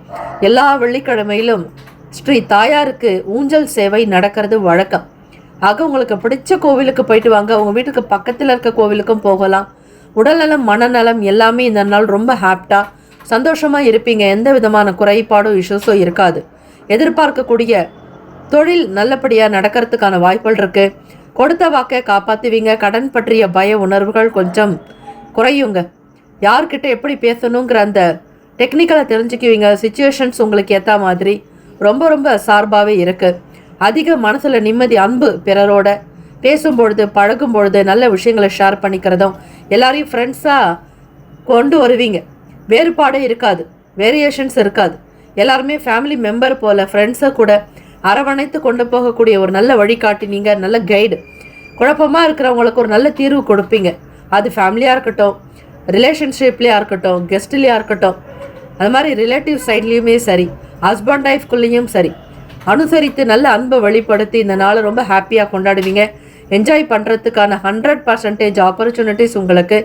எல்லா வெள்ளிக்கிழமையிலும் ஸ்ரீ தாயாருக்கு ஊஞ்சல் சேவை நடக்கிறது வழக்கம். ஆக உங்களுக்கு பிடிச்ச கோவிலுக்கு போயிட்டு வாங்க. உங்கள் வீட்டுக்கு பக்கத்தில் இருக்க கோவிலுக்கும் போகலாம். உடல்நலம் மனநலம் எல்லாமே இந்த நாள் ரொம்ப ஹாப்பியாக சந்தோஷமாக இருப்பீங்க. எந்த விதமான குறைபாடோ இஷ்யூஸோ இருக்காது. எதிர்பார்க்கக்கூடிய தொழில் நல்லபடியாக நடக்கிறதுக்கான வாய்ப்புகள் இருக்குது. கொடுத்த வாக்கை காப்பாற்றுவீங்க. கடன் பற்றிய பய உணர்வுகள் கொஞ்சம் குறையுங்க. யார்கிட்ட எப்படி பேசணுங்கிற அந்த டெக்னிக்கலை தெரிஞ்சுக்குவீங்க. சிச்சுவேஷன்ஸ் உங்களுக்கு ஏற்ற மாதிரி ரொம்ப ரொம்ப சார்பாகவே இருக்குது. அதிக மனசில் நிம்மதி, அன்பு, பிறரோட பேசும்பொழுது பழகும்பொழுது நல்ல விஷயங்களை ஷேர் பண்ணிக்கிறதும் எல்லாரையும் ஃப்ரெண்ட்ஸாக கொண்டு வருவீங்க. வேறுபாடே இருக்காது, வேரியேஷன்ஸ் இருக்காது. எல்லாருமே ஃபேமிலி மெம்பர் போல் ஃப்ரெண்ட்ஸை கூட அரவணைத்து கொண்டு போகக்கூடிய ஒரு நல்ல வழிகாட்டி நீங்கள், நல்ல கைடு. குழப்பமாக இருக்கிறவங்களுக்கு ஒரு நல்ல தீர்வு கொடுப்பீங்க. அது ஃபேமிலியாக இருக்கட்டும், ரிலேஷன்ஷிப்லேயா இருக்கட்டும், கெஸ்ட்லேயா இருக்கட்டும், அது மாதிரி ரிலேட்டிவ் சைட்லேயுமே சரி, ஹஸ்பண்ட் ஒய்ஃப்குள்ளேயும் சரி, அனுசரித்து நல்ல அன்பை வெளிப்படுத்தி இந்த நாளை ரொம்ப ஹாப்பியாக கொண்டாடுவீங்க. என்ஜாய் பண்ணுறதுக்கான 100% ஆப்பர்ச்சுனிட்டிஸ் உங்களுக்கு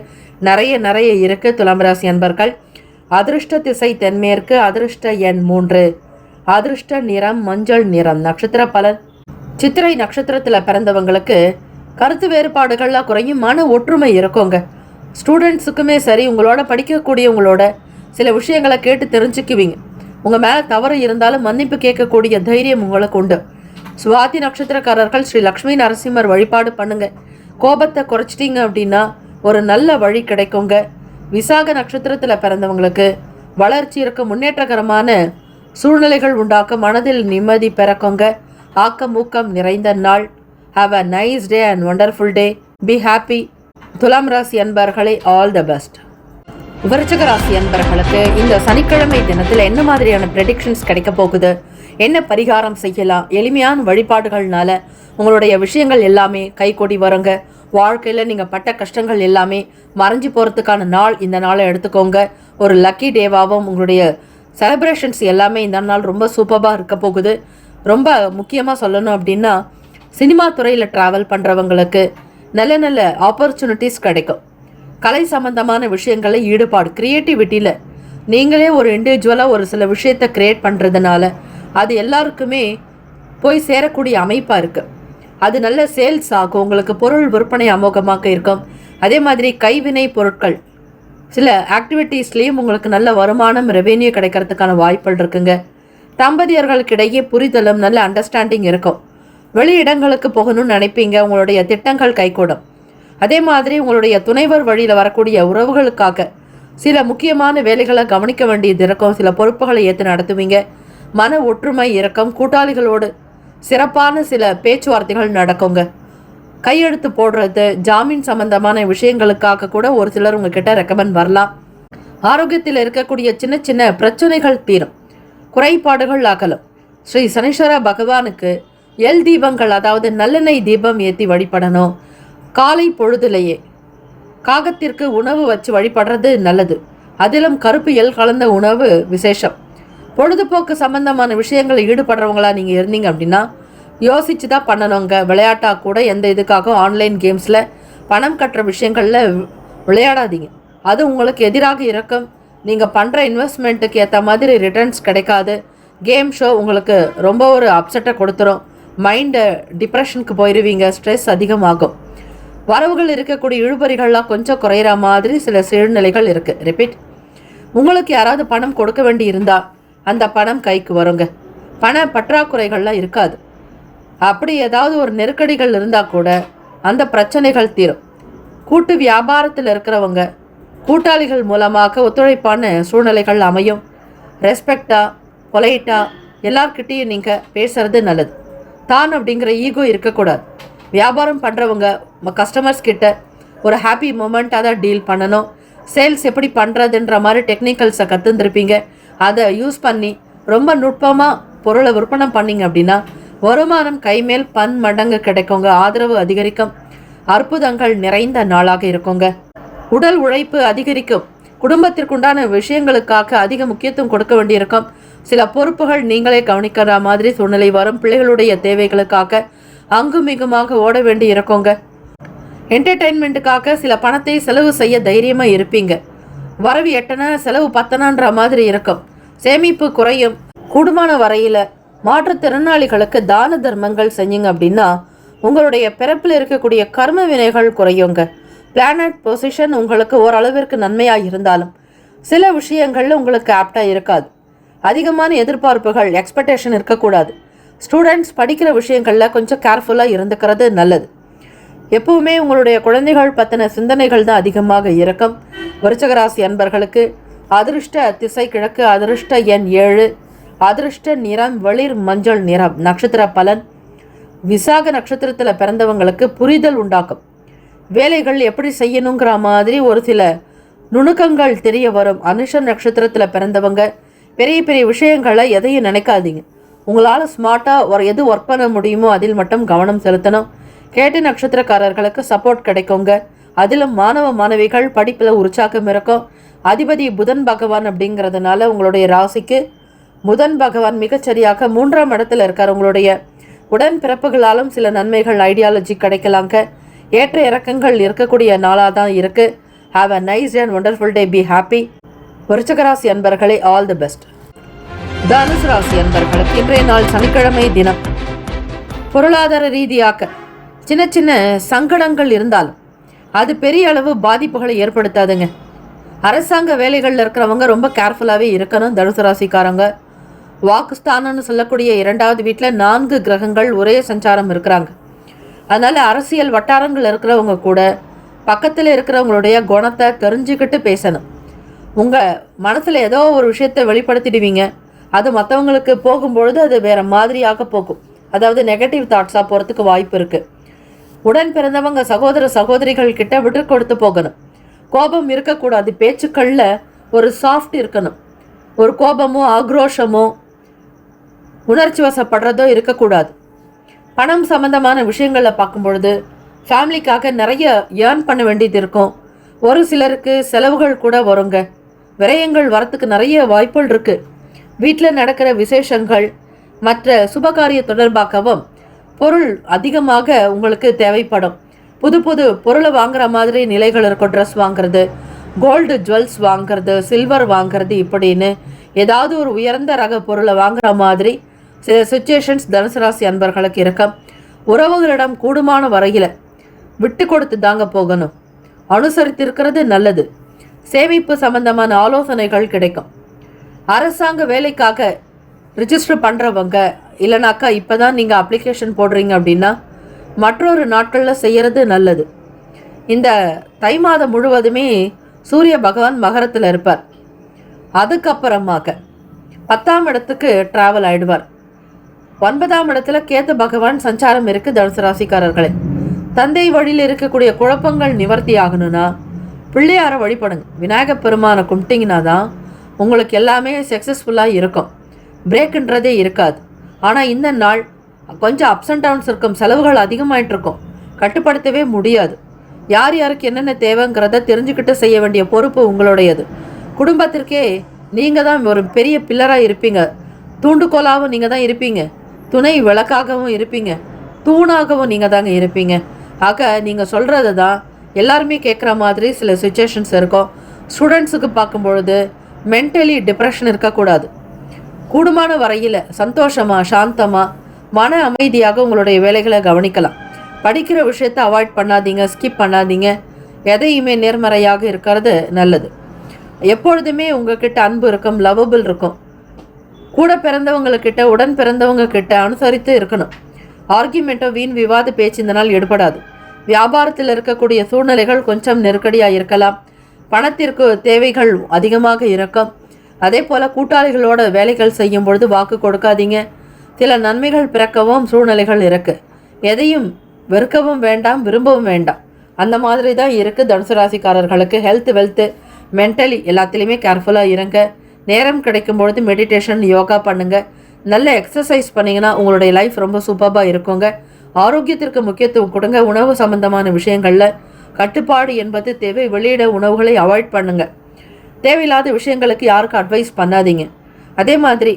நிறைய இருக்குது துலாம் ராசி அன்பர்கள். அதிர்ஷ்ட திசை தென்மேற்கு, அதிர்ஷ்ட எண் 3, அதிர்ஷ்ட நிறம் மஞ்சள் நிறம். நட்சத்திர பலன். சித்திரை நட்சத்திரத்தில் பிறந்தவங்களுக்கு கருத்து வேறுபாடுகள்லாம் குறையும், மன ஒற்றுமை இருக்குங்க. ஸ்டூடெண்ட்ஸுக்குமே சரி, உங்களோட படிக்கக்கூடியவங்களோட சில விஷயங்களை கேட்டு தெரிஞ்சுக்குவீங்க. உங்கள் மேலே தவறு இருந்தாலும் மன்னிப்பு கேட்கக்கூடிய தைரியம் உங்களுக்கு உண்டு. சுவாதி நட்சத்திரக்காரர்கள் ஸ்ரீ லக்ஷ்மி நரசிம்மர் வழிபாடு பண்ணுங்க. கோபத்தை குறைச்சிட்டிங்க அப்படின்னா ஒரு நல்ல வழி கிடைக்குங்க. விசாக நட்சத்திரத்தில் பிறந்தவங்களுக்கு வளர்ச்சி இருக்க, முன்னேற்றகரமான சூழ்நிலைகள் உண்டாக்க, மனதில் நிம்மதி பிறக்குங்க. ஆக்கம் ஊக்கம் நிறைந்த நாள். Have a nice day and wonderful day. Be happy. துலாம் ராசி அன்பர்களே, ஆல் த பெஸ்ட். விருச்சிக ராசி அன்பர்களுக்கு இந்த சனிக்கிழமை தினத்தில் என்ன மாதிரியான ப்ரெடிக்ஷன்ஸ் கிடைக்க போகுது, என்ன பரிகாரம் செய்யலாம், எளிமையான வழிபாடுகள்னால உங்களுடைய விஷயங்கள் எல்லாமே கைகூடி வருங்க. வாழ்க்கையில் நீங்கள் பட்ட கஷ்டங்கள் எல்லாமே மறைஞ்சு போகிறதுக்கான நாள் இந்த நாளை எடுத்துக்கோங்க. ஒரு லக்கி டேவாகவும் உங்களுடைய செலிப்ரேஷன்ஸ் எல்லாமே இந்த நாள் ரொம்ப சூப்பராக இருக்க போகுது. ரொம்ப முக்கியமாக சொல்லணும் அப்படின்னா, சினிமா துறையில் ட்ராவல் பண்ணுறவங்களுக்கு நல்ல நல்ல ஆப்பர்ச்சுனிட்டிஸ் கிடைக்கும். கலை சம்பந்தமான விஷயங்களில் ஈடுபாடு, க்ரியேட்டிவிட்டியில் நீங்களே ஒரு இண்டிவிஜுவலாக ஒரு சில விஷயத்தை க்ரியேட் பண்ணுறதுனால அது எல்லாருக்குமே போய் சேரக்கூடிய அமைப்பாக இருக்குது. அது நல்ல சேல்ஸ் ஆகும், உங்களுக்கு பொருள் விற்பனை அமோகமாக இருக்கும். அதே மாதிரி கைவினை பொருட்கள் சில ஆக்டிவிட்டீஸ்லேயும் உங்களுக்கு நல்ல வருமானம் ரெவென்யூ கிடைக்கிறதுக்கான வாய்ப்புகள் இருக்குங்க. தம்பதியர்களுக்கிடையே புரிதலும் நல்ல அண்டர்ஸ்டாண்டிங் இருக்கும். வெளியிடங்களுக்கு போகணும்னு நினைப்பீங்க, உங்களுடைய திட்டங்கள் கைகூடும். அதே மாதிரி உங்களுடைய துணைவர் வழியில் வரக்கூடிய உறவுகளுக்காக சில முக்கியமான வேலைகளை கவனிக்க வேண்டியது இருக்கும். சில பொறுப்புகளை ஏற்று நடத்துவீங்க. மன ஒற்றுமை இருக்கும். கூட்டாளிகளோடு சிறப்பான சில பேச்சுவார்த்தைகள் நடக்குங்க. கையெழுத்து போடுறது, ஜாமீன் சம்பந்தமான விஷயங்களுக்காக கூட ஒரு சிலர் உங்ககிட்ட ரெக்கமெண்ட் வரலாம். ஆரோக்கியத்தில் இருக்கக்கூடிய சின்ன சின்ன பிரச்சனைகள் தீரும், குறைபாடுகள் அகலும். ஸ்ரீ சனீஸ்வர பகவானுக்கு எல் தீபங்கள், அதாவது நல்லெண்ணெய் தீபம் ஏற்றி வழிபடணும். காலை பொழுதுலேயே காகத்திற்கு உணவு வச்சு வழிபடுறது நல்லது. அதிலும் கருப்பு எல் கலந்த உணவு விசேஷம். பொழுதுபோக்கு சம்பந்தமான விஷயங்களில் ஈடுபடுறவங்களா நீங்கள் இருந்தீங்க அப்படின்னா யோசிச்சு தான் பண்ணணுங்க. விளையாட்டாக கூட எந்த இதுக்காக ஆன்லைன் கேம்ஸில் பணம் கட்டுற விஷயங்களில் விளையாடாதீங்க. அது உங்களுக்கு எதிராக இருக்கும். நீங்கள் பண்ணுற இன்வெஸ்ட்மெண்ட்டுக்கு ஏற்ற மாதிரி ரிட்டர்ன்ஸ் கிடைக்காது. கேம் ஷோ உங்களுக்கு ரொம்ப ஒரு அப்செட்டை கொடுத்துரும். மைண்டு டிப்ரெஷனுக்கு போயிடுவீங்க. ஸ்ட்ரெஸ் அதிகமாகும். வரவுகள் இருக்கக்கூடிய இழுபறிகள்லாம் கொஞ்சம் குறையிற மாதிரி சில சூழ்நிலைகள் இருக்குது. ரிப்பீட், உங்களுக்கு யாராவது பணம் கொடுக்க வேண்டி இருந்தால் அந்த பணம் கைக்கு வருங்க. பண பற்றாக்குறைகள்லாம் இருக்காது. அப்படி ஏதாவது ஒரு நெருக்கடிகள் இருந்தால் கூட அந்த பிரச்சனைகள் தீரும். கூட்டு வியாபாரத்தில் இருக்கிறவங்க கூட்டாளிகள் மூலமாக ஒத்துழைப்பான சூழ்நிலைகள் அமையும். ரெஸ்பெக்டாக பொலைட்டாக எல்லார்கிட்டையும் நீங்கள் பேசுறது நல்லது. தான் அப்படிங்கிற ஈகோ இருக்கக்கூடாது. வியாபாரம் பண்ணுறவங்க கஸ்டமர்ஸ் கிட்ட ஒரு ஹாப்பி மூமெண்ட்டாக தான் டீல் பண்ணணும். சேல்ஸ் எப்படி பண்ணுறதுன்ற மாதிரி டெக்னிக்கல்ஸை கற்றுந்துருப்பீங்க. அதை யூஸ் பண்ணி ரொம்ப நுட்பமாக பொருளை விற்பனை பண்ணிங்க அப்படின்னா வருமானம் கைமேல் மடங்கு கிடைக்குங்க. ஆதரவு அதிகரிக்கும். அற்புதங்கள் நிறைந்த நாளாக இருக்குங்க. உடல் உழைப்பு அதிகரிக்கும். குடும்பத்திற்குண்டான விஷயங்களுக்காக அதிக முக்கியத்துவம் கொடுக்க வேண்டியிருக்கும். சில பொறுப்புகள் நீங்களே கவனிக்கிற மாதிரி சூழ்நிலை வரும். பிள்ளைகளுடைய தேவைகளுக்காக அங்குமிகுமாக ஓட வேண்டி இருக்குங்க. என்டர்டெயின்மெண்ட்டுக்காக சில பணத்தை செலவு செய்ய தைரியமாக இருப்பீங்க. வரவு எட்டனா செலவு பத்தனான்ற மாதிரி இருக்கும். சேமிப்பு குறையும். கூடுமான வரையில் மாற்றுத்திறனாளிகளுக்கு தான தர்மங்கள் செஞ்சீங்க அப்படின்னா உங்களுடைய பிறப்பில் இருக்கக்கூடிய கர்ம வினைகள் குறையுங்க. பிளானட் பொசிஷன் உங்களுக்கு ஓரளவிற்கு நன்மையாக இருந்தாலும் சில விஷயங்களில் உங்களுக்கு ஆப்டாக இருக்காது. அதிகமான எதிர்பார்ப்புகள் எக்ஸ்பெக்டேஷன் இருக்கக்கூடாது. ஸ்டூடெண்ட்ஸ் படிக்கிற விஷயங்களில் கொஞ்சம் கேர்ஃபுல்லாக இருந்துக்கிறது நல்லது. எப்பவுமே உங்களுடைய குழந்தைகள் பற்றின சிந்தனைகள் தான் அதிகமாக இருக்கும். விருச்சிகராசி அன்பர்களுக்கு அதிருஷ்ட திசை கிழக்கு, அதிருஷ்ட எண் 7, அதிருஷ்ட நிறம் வெளிர் மஞ்சள் நிறம். நட்சத்திர பலன், விசாக நட்சத்திரத்தில் பிறந்தவங்களுக்கு புரிதல் உண்டாக்கும். வேலைகள் எப்படி செய்யணுங்கிற மாதிரி ஒரு சில நுணுக்கங்கள் தெரிய வரும். அனுஷ நட்சத்திரத்தில் பிறந்தவங்க பெரிய பெரிய விஷயங்களை எதையும் நினைக்காதீங்க. உங்களால் ஸ்மார்ட்டாக எது ஒர்க் பண்ண முடியுமோ அதில் மட்டும் கவனம் செலுத்தணும். கேட்டு நட்சத்திரக்காரர்களுக்கு சப்போர்ட் கிடைக்குங்க. அதிலும் மாணவ மாணவிகள் படிப்பில் உற்சாகம் இருக்கும். அதிபதி புதன் பகவான் அப்படிங்கிறதுனால உங்களுடைய ராசிக்கு புதன் பகவான் மிகச்சரியாக 3ஆம் இடத்துல இருக்கார். உங்களுடைய உடன் பிறப்புகளாலும் சில நன்மைகள் ஐடியாலஜி கிடைக்கலாங்க. ஏற்ற இறக்கங்கள் இருக்கக்கூடிய நாளாக தான் இருக்குது. Have a nice and wonderful day. Be happy. விருச்சிகராசி அன்பர்களே, ஆல் தி பெஸ்ட். தனுசு ராசி அன்பர்களுக்கு இன்றைய நாள் சனிக்கிழமை தினம். பொருளாதார ரீதியாக சின்ன சின்ன சங்கடங்கள் இருந்தாலும் அது பெரிய அளவு பாதிப்புகளை ஏற்படுத்தாதுங்க. அரசாங்க வேலைகளில் இருக்கிறவங்க ரொம்ப கேர்ஃபுல்லாகவே இருக்கணும். தனுசு ராசிக்காரங்க வாக்குஸ்தானம்னு சொல்லக்கூடிய 2வது வீட்டில் 4 கிரகங்கள் ஒரே சஞ்சாரம் இருக்கிறாங்க. அதனால் அரசியல் வட்டாரங்கள் இருக்கிறவங்க கூட பக்கத்தில் இருக்கிறவங்களுடைய குணத்தை தெரிஞ்சுக்கிட்டு பேசணும். உங்கள் மனசில் ஏதோ ஒரு விஷயத்தை வெளிப்படுத்திடுவீங்க. அது மற்றவங்களுக்கு போகும்பொழுது அது வேறு மாதிரியாக போகும். அதாவது நெகட்டிவ் தாட்ஸாக போகிறதுக்கு வாய்ப்பு இருக்குது. உடன் பிறந்தவங்க சகோதர சகோதரிகள் கிட்ட விட்டு கொடுத்து போகணும். கோபம் இருக்கக்கூடாது. பேச்சுக்களில் ஒரு சாஃப்ட் இருக்கணும். ஒரு கோபமோ ஆக்ரோஷமோ உணர்ச்சி வசப்படுறதோ இருக்கக்கூடாது. பணம் சம்பந்தமான விஷயங்களில் பார்க்கும் பொழுது ஃபேமிலிக்காக நிறைய ஏர்ன் பண்ண வேண்டியது இருக்கும். ஒரு சிலருக்கு செலவுகள் கூட வருங்க. விரயங்கள் வரத்துக்கு நிறைய வாய்ப்புகள் இருக்குது. வீட்டில் நடக்கிற விசேஷங்கள் மற்ற சுபகாரிய தொடர்பாகவும் பொருள் அதிகமாக உங்களுக்கு தேவைப்படும். புது புது பொருளை வாங்குற மாதிரி நிலைகள் இருக்கும். ட்ரெஸ் வாங்குறது, கோல்டு ஜுவல்ஸ் வாங்கிறது, சில்வர் வாங்கிறது இப்படின்னு ஏதாவது ஒரு உயர்ந்த ரக பொருளை வாங்குற மாதிரி சில சுச்சுவேஷன்ஸ் தனுசு ராசி அன்பர்களுக்கு இருக்கும். உறவுகளிடம் கூடுமான வரையில் விட்டு கொடுத்து தாங்க போகணும். அனுசரித்திருக்கிறது நல்லது. சேமிப்பு சம்பந்தமான ஆலோசனைகள் கிடைக்கும். அரசாங்க வேலைக்காக ரிஜிஸ்டர் பண்ணுறவங்க இல்லைனாக்கா இப்போ தான் நீங்கள் அப்ளிகேஷன் போடுறீங்க அப்படின்னா மற்றொரு நாட்களில் செய்கிறது நல்லது. இந்த தை மாதம் முழுவதுமே சூரிய பகவான் மகரத்தில் இருப்பார். அதுக்கப்புறமாக 10ஆம் இடத்துக்கு டிராவல் ஆயிடுவார். 9ஆம் இடத்துல கேத்து பகவான் சஞ்சாரம் இருக்குது. தனுசு ராசிக்காரர்களே, தந்தை வழியில் இருக்கக்கூடிய குழப்பங்கள் நிவர்த்தி ஆகணும்னா பிள்ளையாரை வழிபடுங்க. விநாயகப் பெருமானை கும்பிட்டிங்கன்னா தான் உங்களுக்கு எல்லாமே சக்ஸஸ்ஃபுல்லாக இருக்கும். பிரேக்குன்றதே இருக்காது. ஆனால் இந்த நாள் கொஞ்சம் அப்ஸ் அண்ட் டவுன்ஸ் இருக்கும். செலவுகள் அதிகமாயிட்டு இருக்கும். கட்டுப்படுத்தவே முடியாது. யார் யாருக்கு என்னென்ன தேவைங்கிறத தெரிஞ்சுக்கிட்டு செய்ய வேண்டிய பொறுப்பு உங்களுடையது. குடும்பத்திற்கே நீங்கள் தான் ஒரு பெரிய பில்லராக இருப்பீங்க. தூண்டுகோலாகவும் நீங்கள் தான் இருப்பீங்க. துணை விளக்காகவும் இருப்பீங்க. தூணாகவும் நீங்கள் தாங்க இருப்பீங்க. ஆக நீங்கள் சொல்கிறது தான் எல்லாருமே கேட்குற மாதிரி சில சுச்சுவேஷன்ஸ் இருக்கும். ஸ்டூடெண்ட்ஸுக்கு பார்க்கும்பொழுது மென்டலி டிப்ரெஷன் இருக்கக்கூடாது. கூடுமான வரையில் சந்தோஷமாக சாந்தமாக மன அமைதியாக உங்களுடைய வேலைகளை கவனிக்கலாம். படிக்கிற விஷயத்தை அவாய்ட் பண்ணாதீங்க, ஸ்கிப் பண்ணாதீங்க. எதையுமே நேர்மறையாக இருக்கிறது நல்லது. எப்பொழுதுமே உங்ககிட்ட அன்பு இருக்கும், லவபிள் இருக்கும். கூட பிறந்தவங்கக்கிட்ட உடன் பிறந்தவங்க கிட்ட அனுசரித்து இருக்கணும். ஆர்கியூமெண்ட்டோ வீண் விவாத பேச்சு இந்த நாள் ஈடுபடாது. வியாபாரத்தில் இருக்கக்கூடிய சூழ்நிலைகள் கொஞ்சம் நெருக்கடியாக இருக்கலாம். பணத்திற்கு தேவைகள் அதிகமாக இருக்கும். அதே போல் கூட்டாளிகளோட வேலைகள் செய்யும் பொழுது வாக்கு கொடுக்காதீங்க. சில நன்மைகள் பிறக்கவும் சூழ்நிலைகள் இருக்குது. எதையும் வெறுக்கவும் வேண்டாம், விரும்பவும் வேண்டாம். அந்த மாதிரி தான் இருக்குது தனுசு ராசிக்காரர்களுக்கு. ஹெல்த், வெல்த்து, மென்டலி எல்லாத்துலேயுமே கேர்ஃபுல்லாக இருங்க. நேரம் கிடைக்கும் பொழுது மெடிடேஷன், யோகா பண்ணுங்கள். நல்ல எக்ஸசைஸ் பண்ணிங்கன்னா உங்களுடைய லைஃப் ரொம்ப சூப்பராக இருக்குங்க. ஆரோக்கியத்திற்கு முக்கியத்துவம் கொடுங்க. உணவு சம்பந்தமான விஷயங்களில் கட்டுப்பாடு என்பது தேவை. வெளியிட உணவுகளை அவாய்ட் பண்ணுங்கள். தேவையில்லாத விஷயங்களுக்கு யாருக்கும் அட்வைஸ் பண்ணாதீங்க. அதே மாதிரி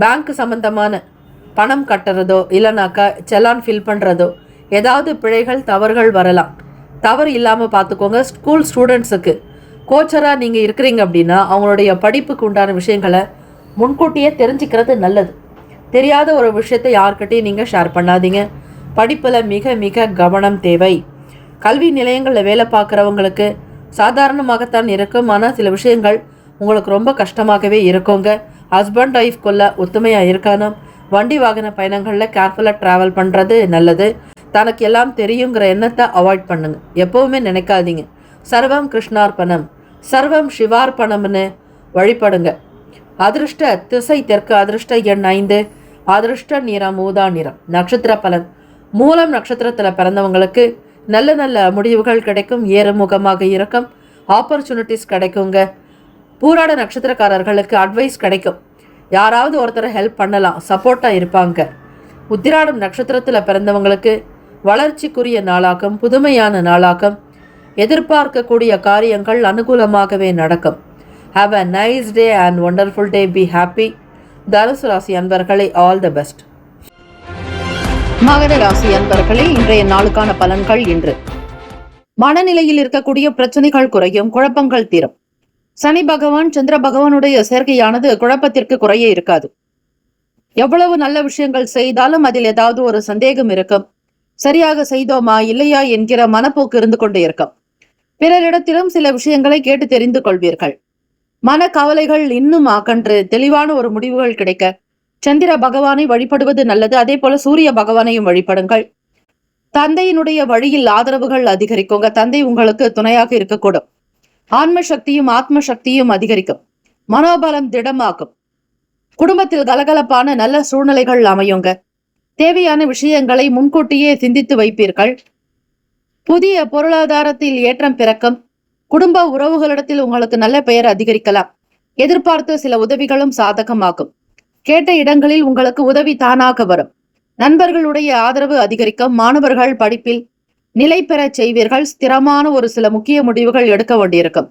பேங்க் சம்பந்தமான பணம் கட்டுறதோ இல்லைனாக்கா செலான் ஃபில் பண்ணுறதோ ஏதாவது பிழைகள், தவறுகள் வரலாம். தவறு இல்லாமல் பார்த்துக்கோங்க. ஸ்கூல் ஸ்டூடெண்ட்ஸுக்கு கோச்சராக நீங்கள் இருக்கிறீங்க அப்படின்னா அவங்களுடைய படிப்புக்கு உண்டான விஷயங்களை முன்கூட்டியே தெரிஞ்சுக்கிறது நல்லது. தெரியாத ஒரு விஷயத்தை யார்கிட்டையும் நீங்கள் ஷேர் பண்ணாதீங்க. படிப்பில் மிக மிக கவனம் தேவை. கல்வி நிலையங்களில் வேலை பார்க்குறவங்களுக்கு சாதாரணமாகத்தான் இருக்கும். ஆனால் சில விஷயங்கள் உங்களுக்கு ரொம்ப கஷ்டமாகவே இருக்குங்க. ஹஸ்பண்ட் ஒய்ஃப்குள்ளே ஒத்துமையாக இருக்கணும். வண்டி வாகன பயணங்களில் கேர்ஃபுல்லாக ட்ராவல் பண்ணுறது நல்லது. தனக்கு எல்லாம் தெரியுங்கிற எண்ணத்தை அவாய்ட் பண்ணுங்க. எப்போவுமே நினைக்காதீங்க. சர்வம் கிருஷ்ணார்பணம், சர்வம் சிவார்பணம்னு வழிபடுங்க. அதிருஷ்ட திசை தெற்கு, அதிருஷ்ட எண் 5, அதிருஷ்ட நிறம் ஊதா நிறம். நட்சத்திர பலன். மூலம் நட்சத்திரத்தில் பிறந்தவங்களுக்கு நல்ல நல்ல முடிவுகள் கிடைக்கும். ஏறுமுகமாக இருக்கும். ஆப்பர்ச்சுனிட்டிஸ் கிடைக்குங்க. பூராட நட்சத்திரக்காரர்களுக்கு அட்வைஸ் கிடைக்கும். யாராவது ஒருத்தரை ஹெல்ப் பண்ணலாம், சப்போர்ட்டாக இருப்பாங்க. உத்திராடம் நட்சத்திரத்தில் பிறந்தவங்களுக்கு வளர்ச்சிக்குரிய நாளாகும். புதுமையான நாளாகும். எதிர்பார்க்கக்கூடிய காரியங்கள் அனுகூலமாகவே நடக்கும். Have a nice day and wonderful day. Be happy. தனுசு ராசி அன்பர்களே, ஆல் த பெஸ்ட். மகர ராசி அன்பர்களே, இன்றைய நாளுக்கான பலன்கள் இன்று. மனநிலையில் இருக்கக்கூடிய பிரச்சனைகள் குறையும், குழப்பங்கள் தீரும். சனி பகவான் சந்திர பகவானுடைய சேர்க்கையானது குழப்பத்திற்கு குறைய இருக்காது. எவ்வளவு நல்ல விஷயங்கள் செய்தாலும் அதில் ஏதாவது ஒரு சந்தேகம் இருக்கும். சரியாக செய்தோமா இல்லையா என்கிற மனப்போக்கு இருந்து கொண்டே இருக்கும். பிறரிடத்திலும் சில விஷயங்களை கேட்டு தெரிந்து கொள்வீர்கள். மன கவலைகள் இன்னும் அகன்று தெளிவான ஒரு முடிவுகள் கிடைக்க சந்திர பகவானை வழிபடுவது நல்லது. அதே போல சூரிய பகவானையும் வழிபடுங்கள். தந்தையினுடைய வழியில் ஆதரவுகள் அதிகரிக்குங்க. தந்தை உங்களுக்கு துணையாக இருக்கக்கூடும். ஆன்ம சக்தியும் ஆத்ம சக்தியும் அதிகரிக்கும். மனோபலம் திடமாக்கும். குடும்பத்தில் கலகலப்பான நல்ல சூழ்நிலைகள் அமையுங்க. தேவையான விஷயங்களை முன்கூட்டியே சிந்தித்து வைப்பீர்கள். புதிய பொருளாதாரத்தில் ஏற்றம் பிறக்கும். குடும்ப உறவுகளிடத்தில் உங்களுக்கு நல்ல பெயர் அதிகரிக்கலாம். எதிர்பார்த்த சில உதவிகளும் சாதகமாகும். கேட்ட இடங்களில் உங்களுக்கு உதவி தானாக வரும். நண்பர்களுடைய ஆதரவு அதிகரிக்கும். மாணவர்கள் படிப்பில் நிலை பெற செய்வீர்கள். ஸ்திரமான ஒரு சில முக்கிய முடிவுகள் எடுக்க வேண்டியிருக்கும்.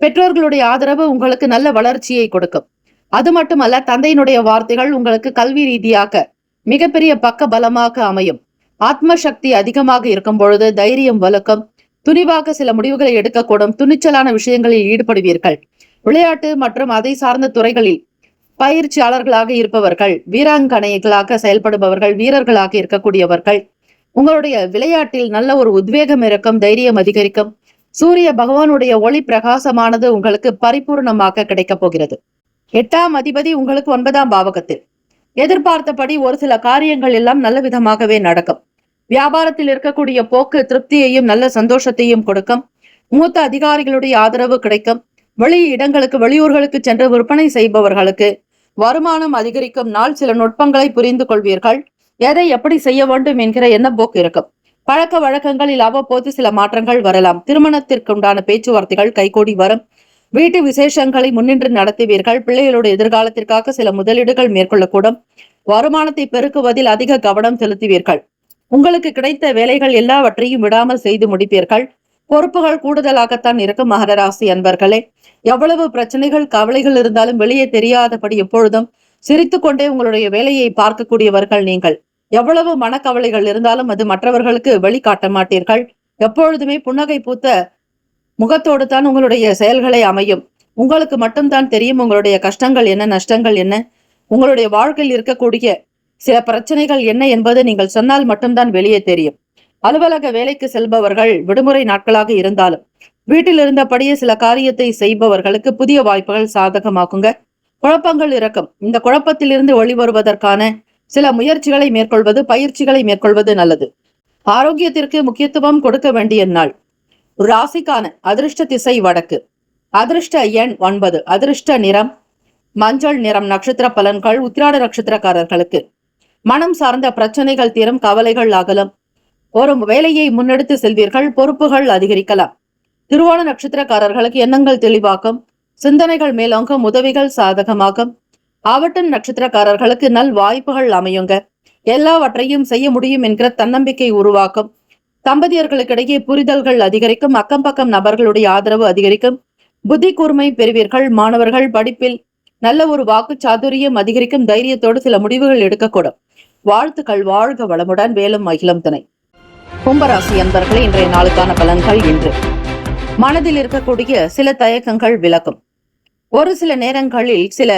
பெற்றோர்களுடைய ஆதரவு உங்களுக்கு நல்ல வளர்ச்சியை கொடுக்கும். அது மட்டுமல்ல, தந்தையினுடைய வார்த்தைகள் உங்களுக்கு கல்வி ரீதியாக மிகப்பெரிய பக்க பலமாக அமையும். ஆத்ம சக்தி அதிகமாக இருக்கும் பொழுது தைரியம் வலுக்கும். துணிவாக சில முடிவுகளை எடுக்கக்கூடும். துணிச்சலான விஷயங்களில் ஈடுபடுவீர்கள். விளையாட்டு மற்றும் அதை சார்ந்த துறைகளில் பயிற்சியாளர்களாக இருப்பவர்கள், வீராங்கனைகளாக செயல்படுபவர்கள், வீரர்களாக இருக்கக்கூடியவர்கள், உங்களுடைய விளையாட்டில் நல்ல ஒரு உத்வேகம் இருக்கும், தைரியம் அதிகரிக்கும். சூரிய பகவானுடைய ஒளி பிரகாசமானது உங்களுக்கு பரிபூர்ணமாக கிடைக்கப் போகிறது. 8ஆம் அதிபதி உங்களுக்கு 9ஆம் பாவகத்தில். எதிர்பார்த்தபடி ஒரு சில காரியங்கள் எல்லாம் நல்ல விதமாகவே நடக்கும். வியாபாரத்தில் இருக்கக்கூடிய போக்கு திருப்தியையும் நல்ல சந்தோஷத்தையும் கொடுக்கும். மூத்த அதிகாரிகளுடைய ஆதரவு கிடைக்கும். வெளி இடங்களுக்கு, வெளியூர்களுக்கு சென்று விற்பனை செய்பவர்களுக்கு வருமானம் அதிகரிக்கும் நாள். சில நுட்பங்களை புரிந்து கொள்வீர்கள். எதை எப்படி செய்ய வேண்டும் என்கிற எண்ணப்போக்கு இருக்கும். பழக்க வழக்கங்களில் அவ்வப்போது சில மாற்றங்கள் வரலாம். திருமணத்திற்குண்டான பேச்சுவார்த்தைகள் கைகூடி வரும். வீட்டு விசேஷங்களை முன்னின்று நடத்துவீர்கள். பிள்ளைகளுடைய எதிர்காலத்திற்காக சில முதலீடுகள் மேற்கொள்ளக்கூடும். வருமானத்தை பெருக்குவதில் அதிக கவனம் செலுத்துவீர்கள். உங்களுக்கு கிடைத்த வேலைகள் எல்லாவற்றையும் விடாமல் செய்து முடிப்பீர்கள். பொறுப்புகள் கூடுதலாகத்தான் இருக்கும். மகர ராசி அன்பர்களே, எவ்வளவு பிரச்சனைகள், கவலைகள் இருந்தாலும் வெளியே தெரியாதபடி எப்பொழுதும் சிரித்து கொண்டே உங்களுடைய வேலையை பார்க்கக்கூடியவர்கள் நீங்கள். எவ்வளவு மனக்கவலைகள் இருந்தாலும் அது மற்றவர்களுக்கு வெளிக்காட்ட மாட்டீர்கள். எப்பொழுதுமே புன்னகை பூத்த முகத்தோடு தான் உங்களுடைய செயல்களை அமையும். உங்களுக்கு மட்டும்தான் தெரியும் உங்களுடைய கஷ்டங்கள் என்ன, நஷ்டங்கள் என்ன, உங்களுடைய வாழ்க்கையில் இருக்கக்கூடிய சில பிரச்சனைகள் என்ன என்பது நீங்கள் சொன்னால் மட்டும்தான் வெளியே தெரியும். அலுவலக வேலைக்கு செல்பவர்கள் விடுமுறை நாட்களாக இருந்தாலும் வீட்டில் இருந்தபடியே சில காரியத்தை செய்பவர்களுக்கு புதிய வாய்ப்புகள் சாதகமாக்குங்க. குழப்பங்கள் இருக்கும். இந்த குழப்பத்திலிருந்து வெளிவருவதற்கான சில முயற்சிகளை மேற்கொள்வது, பயிற்சிகளை மேற்கொள்வது நல்லது. ஆரோக்கியத்திற்கு முக்கியத்துவம் கொடுக்க வேண்டிய நாள். ராசிக்கான அதிர்ஷ்ட திசை வடக்கு. அதிர்ஷ்ட எண் 9. அதிர்ஷ்ட நிறம் மஞ்சள் நிறம். நட்சத்திர பலன்கள். உத்திராட நட்சத்திரக்காரர்களுக்கு மனம் சார்ந்த பிரச்சனைகள் தீரும், கவலைகள் அகலும். ஒரு வேலையை முன்னெடுத்து செல்வீர்கள். பொறுப்புகள் அதிகரிக்கலாம். திருவோண நட்சத்திரக்காரர்களுக்கு எண்ணங்கள் தெளிவாக்கும், சிந்தனைகள் மேலோங்கும், உதவிகள் சாதகமாகும். ஆவட்டன் நட்சத்திரக்காரர்களுக்கு நல் வாய்ப்புகள் அமையுங்க. எல்லாவற்றையும் செய்ய முடியும் என்கிற தன்னம்பிக்கை உருவாக்கும். தம்பதியர்களுக்கிடையே புரிதல்கள் அதிகரிக்கும். அக்கம் பக்கம் நபர்களுடைய ஆதரவு அதிகரிக்கும். புத்தி கூர்மை பெறுவீர்கள். மாணவர்கள் படிப்பில் நல்ல ஒரு வாக்கு சாதுரியம் அதிகரிக்கும். தைரியத்தோடு சில முடிவுகள் எடுக்கக்கூடும். வாழ்த்துக்கள். வாழ்க வளமுடன். வேலும் மகிழும் துணை. கும்பராசி அன்பர்களே, இன்றைய நாளுக்கான பலன்கள் இன்று. மனதில் இருக்கக்கூடிய சில தயக்கங்கள் விலகும். ஒரு சில நேரங்களில் சில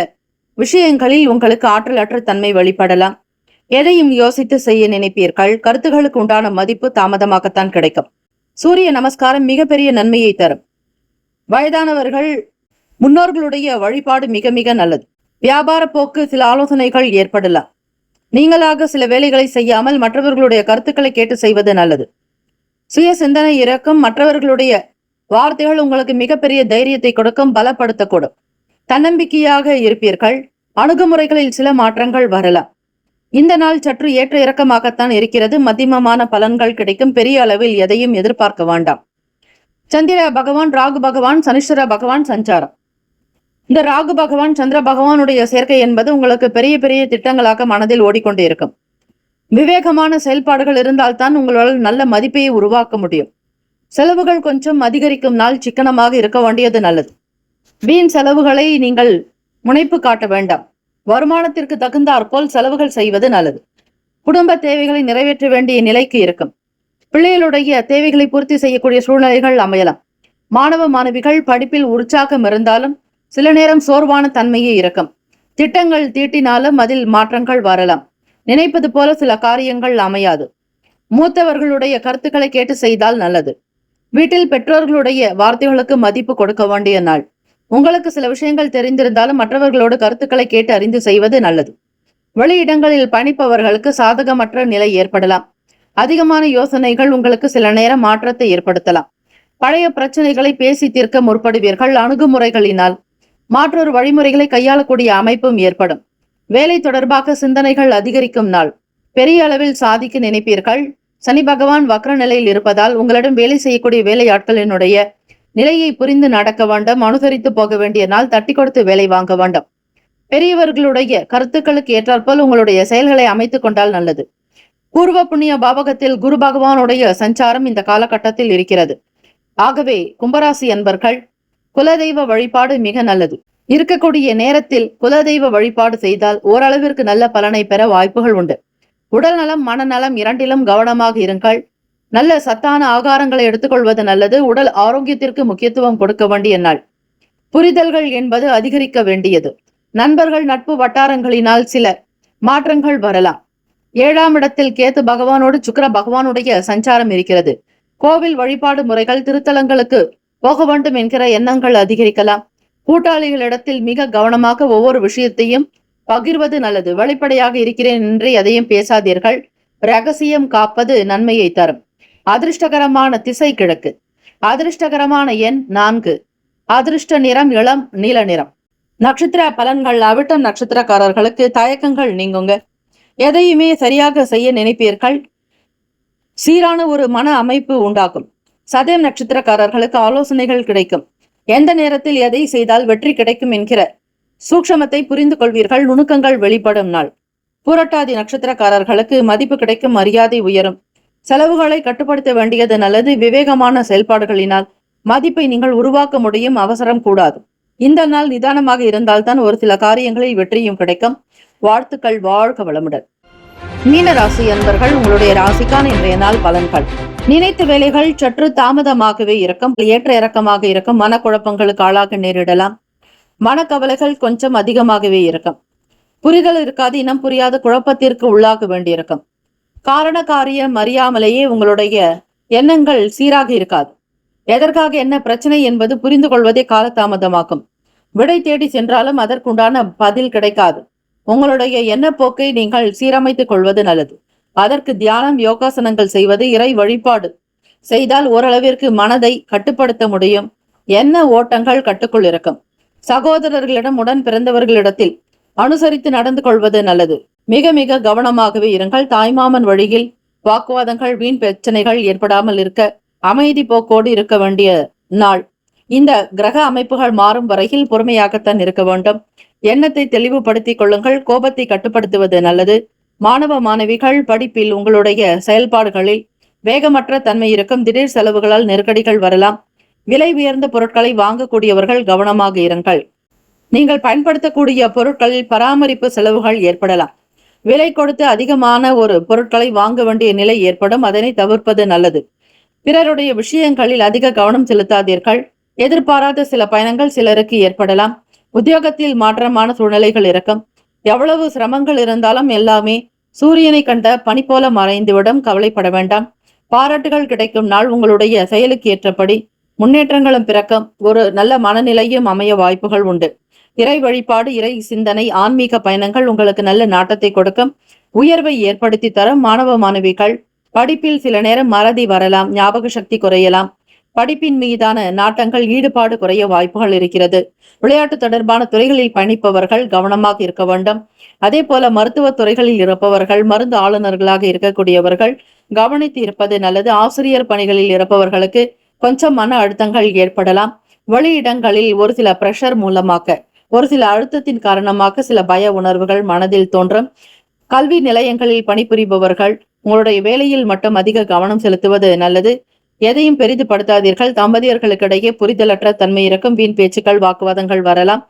விஷயங்களில் உங்களுக்கு ஆற்றலற்ற தன்மை வெளிப்படலாம். எதையும் யோசித்து செய்ய நினைப்பீர்கள். கருத்துகளுக்கு உண்டான மதிப்பு தாமதமாகத்தான் கிடைக்கும். சூரிய நமஸ்காரம் மிகப்பெரிய நன்மையை தரும். வயதானவர்கள் முன்னோர்களுடைய வழிபாடு மிக மிக நல்லது. வியாபார போக்கு சில ஆலோசனைகள் ஏற்படலாம். நீங்களாக சில வேலைகளை செய்யாமல் மற்றவர்களுடைய கருத்துக்களை கேட்டு செய்வது நல்லது. சுய சிந்தனை இறக்கும். மற்றவர்களுடைய வார்த்தைகள் உங்களுக்கு மிகப்பெரிய தைரியத்தை கொடுக்கும், பலப்படுத்தக்கூடும். தன்னம்பிக்கையாக இருப்பீர்கள். அணுகுமுறைகளில் சில மாற்றங்கள் வரலாம். இந்த நாள் சற்று ஏற்ற இறக்கமாகத்தான் இருக்கிறது. மத்தியமமான பலன்கள் கிடைக்கும். பெரிய அளவில் எதையும் எதிர்பார்க்க வேண்டாம். சந்திர பகவான், ராகு பகவான், சனீஸ்வர பகவான் சஞ்சாரம். இந்த ராகு பகவான், சந்திர பகவானுடைய சேர்க்கை என்பது உங்களுக்கு பெரிய பெரிய திட்டங்களாக மனதில் ஓடிக்கொண்டே இருக்கும். விவேகமான செயல்பாடுகள் இருந்தால்தான் உங்களால் நல்ல மதிப்பை உருவாக்க முடியும். செலவுகள் கொஞ்சம் அதிகரிக்கும் நாள். சிக்கனமாக இருக்க வேண்டியது நல்லது. வீண் செலவுகளை நீங்கள் முனைப்பு காட்ட வேண்டாம். வருமானத்திற்கு தகுந்தாற்போல் செலவுகள் செய்வது நல்லது. குடும்ப தேவைகளை நிறைவேற்ற வேண்டிய நிலைக்கு இருக்கும். பிள்ளைகளுடைய தேவைகளை பூர்த்தி செய்யக்கூடிய சூழ்நிலைகள் அமையலாம். மாணவ மாணவிகள் படிப்பில் உற்சாகம் இருந்தாலும் சில நேரம் சோர்வான தன்மையே இருக்கும். திட்டங்கள் தீட்டினாலும் அதில் மாற்றங்கள் வரலாம். நினைப்பது போல சில காரியங்கள் அமையாது. மூத்தவர்களுடைய கருத்துக்களை கேட்டு செய்தால் நல்லது. வீட்டில் பெற்றோர்களுடைய வார்த்தைகளுக்கு மதிப்பு கொடுக்க வேண்டிய நாள். உங்களுக்கு சில விஷயங்கள் தெரிந்திருந்தாலும் மற்றவர்களோடு கருத்துக்களை கேட்டு அறிந்து செய்வது நல்லது. வெளியிடங்களில் பணிப்பவர்களுக்கு சாதகமற்ற நிலை ஏற்படலாம். அதிகமான யோசனைகள் உங்களுக்கு சில நேரம் மாற்றத்தை ஏற்படுத்தலாம். பழைய பிரச்சனைகளை பேசி தீர்க்க முற்படுவீர்கள். அணுகுமுறைகளினால் மாற்றொரு வழிமுறைகளை கையாளக்கூடிய அமைப்பும் ஏற்படும். வேலை தொடர்பாக சிந்தனைகள் அதிகரிக்கும் நாள். பெரிய அளவில் சாதிக்க நினைப்பீர்கள். சனி பகவான் வக்ர நிலையில் இருப்பதால் உங்களிடம் வேலை செய்யக்கூடிய வேலையாட்களினுடைய நிலையை புரிந்து நடக்க வேண்டும். அனுசரித்து போக வேண்டிய நாள். தட்டி கொடுத்து வேலை வாங்க வேண்டும். பெரியவர்களுடைய கருத்துக்களுக்கு ஏற்றாற்போல் உங்களுடைய செயல்களை அமைத்துக் கொண்டால் நல்லது. பூர்வ புண்ணிய பாவகத்தில் குரு பகவானுடைய சஞ்சாரம் இந்த காலகட்டத்தில் இருக்கிறது. ஆகவே கும்பராசி அன்பர்கள் குலதெய்வ வழிபாடு மிக நல்லது. இருக்கக்கூடிய நேரத்தில் குலதெய்வ வழிபாடு செய்தால் ஓரளவிற்கு நல்ல பலனை பெற வாய்ப்புகள் உண்டு. உடல் நலம், மனநலம் இரண்டிலும் கவனமாக இருங்கள். நல்ல சத்தான ஆகாரங்களை எடுத்துக்கொள்வது நல்லது. உடல் ஆரோக்கியத்திற்கு முக்கியத்துவம் கொடுக்க வேண்டிய நாள். புரிதல்கள் என்பது அதிகரிக்க வேண்டியது. நண்பர்கள் நட்பு வட்டாரங்களினால் சில மாற்றங்கள் வரலாம். 7ஆம் இடத்தில் கேத்து பகவானோடு சுக்கிர பகவானுடைய சஞ்சாரம் இருக்கிறது. கோவில் வழிபாடு முறைகள் திருத்தலங்களுக்கு போக வேண்டும் என்கிற எண்ணங்கள் அதிகரிக்கலாம். கூட்டாளிகளிடத்தில் மிக கவனமாக ஒவ்வொரு விஷயத்தையும் பகிர்வது நல்லது. வெளிப்படையாக இருக்கிறேன் என்று எதையும் பேசாதீர்கள். ரகசியம் காப்பது நன்மையை தரும். அதிர்ஷ்டகரமான திசை கிழக்கு. அதிர்ஷ்டகரமான எண் 4. அதிர்ஷ்ட நிறம் இளம் நீல நிறம். நட்சத்திர பலன்கள். அவிட்டம் நட்சத்திரக்காரர்களுக்கு தயக்கங்கள் நீங்குங்க. எதையுமே சரியாக செய்ய நினைப்பீர்கள். சீரான ஒரு மன அமைப்பு உண்டாகும். சதயம் நட்சத்திரக்காரர்களுக்கு ஆலோசனைகள் கிடைக்கும். எந்த நேரத்தில் எதை செய்தால் வெற்றி கிடைக்கும் என்கிற சூக்ஷமத்தை புரிந்து கொள்வீர்கள். நுணுக்கங்கள் வெளிப்படும் நாள். பூரட்டாதி நட்சத்திரக்காரர்களுக்கு மதிப்பு கிடைக்கும், மரியாதை உயரும். செலவுகளை கட்டுப்படுத்த வேண்டியது நல்லது. விவேகமான செயல்பாடுகளினால் மதிப்பை நீங்கள் உருவாக்க முடியும். அவசரம் கூடாது. இந்த நாள் நிதானமாக இருந்தால்தான் ஒரு சில காரியங்களில் வெற்றியும் கிடைக்கும். வாழ்த்துக்கள். வாழ்க வளமுடன். மீன ராசி அன்பர்கள், உங்களுடைய ராசிக்கான இன்றைய நாள் பலன்கள். நினைத்த வேலைகள் சற்று தாமதமாகவே இருக்கும். ஏற்ற இறக்கமாக இருக்கும். மனக்குழப்பங்களுக்கு ஆளாக நேரிடலாம். மனக்கவலைகள் கொஞ்சம் அதிகமாகவே இருக்கும். புரிதல் இருக்காது. இனம் புரியாத குழப்பத்திற்கு உள்ளாக வேண்டியிருக்கும். காரண காரியம் அறியாமலேயே உங்களுடைய எண்ணங்கள் சீராக இருக்காது. எதற்காக என்ன பிரச்சனை என்பது புரிந்து கொள்வதே காலதாமதமாக்கும். விடை தேடி சென்றாலும் அதற்குண்டான பதில் கிடைக்காது. உங்களுடைய எண்ணப்போக்கை நீங்கள் சீரமைத்துக் கொள்வது நல்லது. அதற்கு தியானம், யோகாசனங்கள் செய்வது, இறை வழிபாடு செய்தால் ஓரளவிற்கு மனதை கட்டுப்படுத்த முடியும். எண்ண ஓட்டங்கள் கட்டுக்குள் இருக்கும். சகோதரர்களிடம், உடன் பிறந்தவர்களிடத்தில் அனுசரித்து நடந்து கொள்வது நல்லது. மிக மிக கவனமாகவே இருங்கள். தாய்மாமன் வழியில் வாக்குவாதங்கள், வீண் பிரச்சனைகள் ஏற்படாமல் இருக்க அமைதி போக்கோடு இருக்க வேண்டிய நாள். இந்த கிரக அமைப்புகள் மாறும் வரையில் பொறுமையாகத்தான் இருக்க வேண்டும். எண்ணத்தை தெளிவுபடுத்திக் கொள்ளுங்கள். கோபத்தை கட்டுப்படுத்துவது நல்லது. மாணவ மாணவிகள் படிப்பில், உங்களுடைய செயல்பாடுகளில் வேகமற்ற தன்மை இருக்கும். திடீர் செலவுகளால் நெருக்கடிகள் வரலாம். விலை உயர்ந்த பொருட்களை வாங்கக்கூடியவர்கள் கவனமாக இருங்கள். நீங்கள் பயன்படுத்தக்கூடிய பொருட்களில் பராமரிப்பு செலவுகள் ஏற்படலாம். விலை கொடுத்து அதிகமான ஒரு பொருட்களை வாங்க வேண்டிய நிலை ஏற்படும். அதனை தவிர்ப்பது நல்லது. பிறருடைய விஷயங்களில் அதிக கவனம் செலுத்தாதீர்கள். எதிர்பாராத சில பயணங்கள் சிலருக்கு ஏற்படலாம். உத்தியோகத்தில் மாற்றமான சூழ்நிலைகள் இருக்கும். எவ்வளவு சிரமங்கள் இருந்தாலும் எல்லாமே சூரியனை கண்ட பனி போல மறைந்துவிடும். கவலைப்பட வேண்டாம். பாராட்டுகள் கிடைக்கும் நாள். உங்களுடைய செயலுக்கு ஏற்றபடி முன்னேற்றங்களும் பிறக்கும். ஒரு நல்ல மனநிலையும் அமைய வாய்ப்புகள் உண்டு. இறை வழிபாடு, இறை சிந்தனை, ஆன்மீக பயணங்கள் உங்களுக்கு நல்ல நாட்டத்தை கொடுக்கும். உயர்வை ஏற்படுத்தி தரும். மாணவ மாணவிகள் படிப்பில் சில நேரம் மறதி வரலாம். ஞாபக சக்தி குறையலாம். படிப்பின் மீதான நாட்டங்கள், ஈடுபாடு குறைய வாய்ப்புகள் இருக்கிறது. விளையாட்டு தொடர்பான துறைகளில் பயணிப்பவர்கள் கவனமாக இருக்க வேண்டும். அதே போல மருத்துவ துறைகளில் இருப்பவர்கள், மருந்து ஆளுநர்களாக இருக்கக்கூடியவர்கள் கவனித்து இருப்பது நல்லது. ஆசிரியர் பணிகளில் இருப்பவர்களுக்கு கொஞ்சம் மன அழுத்தங்கள் ஏற்படலாம். வெளியிடங்களில் ஒரு சில பிரஷர் மூலமாக, ஒரு சில அழுத்தத்தின் காரணமாக சில பய உணர்வுகள் மனதில் தோன்றும். கல்வி நிலையங்களில் பணிபுரிபவர்கள் உங்களுடைய வேலையில் மட்டும் அதிக கவனம் செலுத்துவது நல்லது. எதையும் பெரிதுபடுத்தாதீர்கள். தம்பதியர்களுக்கிடையே புரிதலற்ற தன்மை இருக்கும். வீண் பேச்சுக்கள், வாக்குவாதங்கள் வரலாம்.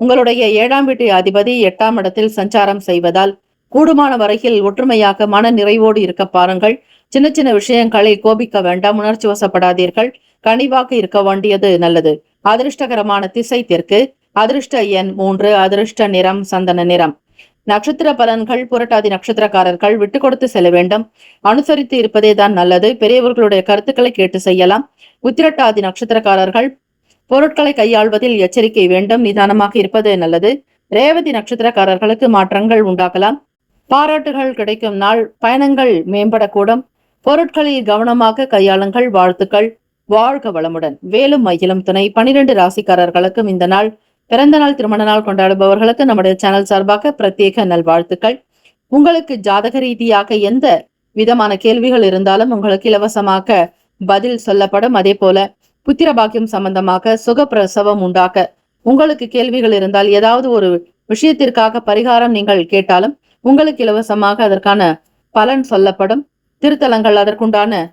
உங்களுடைய 7ஆம் வீட்டு அதிபதி 8ஆம் இடத்தில் சஞ்சாரம் செய்வதால் கூடுமான வரையில் ஒற்றுமையாக மன நிறைவோடு இருக்க பாருங்கள். சின்ன சின்ன விஷயங்களில் கோபிக்க வேண்டாம். உணர்ச்சி வசப்படாதீர்கள். கனிவாக இருக்க வேண்டியது நல்லது. அதிர்ஷ்டகரமான திசை தெற்கு. அதிர்ஷ்ட எண் 3. அதிர்ஷ்ட நிறம் சந்தன நிறம். நட்சத்திர பலன்கள். புரட்டாதி நட்சத்திரக்காரர்கள் விட்டு கொடுத்து செல்ல வேண்டும். அனுசரித்து இருப்பதே தான் நல்லது. பெரியவர்களுடைய கருத்துக்களை கேட்டு செய்யலாம். உத்திரட்டாதி நட்சத்திரக்காரர்கள் பொருட்களை கையாள்வதில் எச்சரிக்கை வேண்டும். நிதானமாக இருப்பது நல்லது. ரேவதி நட்சத்திரக்காரர்களுக்கு மாற்றங்கள் உண்டாகலாம். பாராட்டுகள் கிடைக்கும் நாள். பயணங்கள் மேம்படக்கூடும். பொருட்களில் கவனமாக கையாளுங்கள். வாழ்த்துக்கள். வாழ்க வளமுடன். வேலும் மயிலும் துணை. 12 ராசிக்காரர்களுக்கும் இந்த நாள் பிறந்த நாள், திருமண நாள் கொண்டாடுபவர்களுக்கு நம்முடைய சேனல் சார்பாக பிரத்யேக நல்வாழ்த்துக்கள். உங்களுக்கு ஜாதக ரீதியாக எந்த விதமான கேள்விகள் இருந்தாலும் உங்களுக்கு இலவசமாக பதில் சொல்லப்படும். அதே போல புத்திர பாக்கியம் சம்பந்தமாக, சுகப்பிரசவம் உண்டாக்க உங்களுக்கு கேள்விகள் இருந்தால், ஏதாவது ஒரு விஷயத்திற்காக பரிகாரம் நீங்கள் கேட்டாலும் உங்களுக்கு இலவசமாக அதற்கான பலன் சொல்லப்படும். திருத்தலங்கள், அதற்குண்டான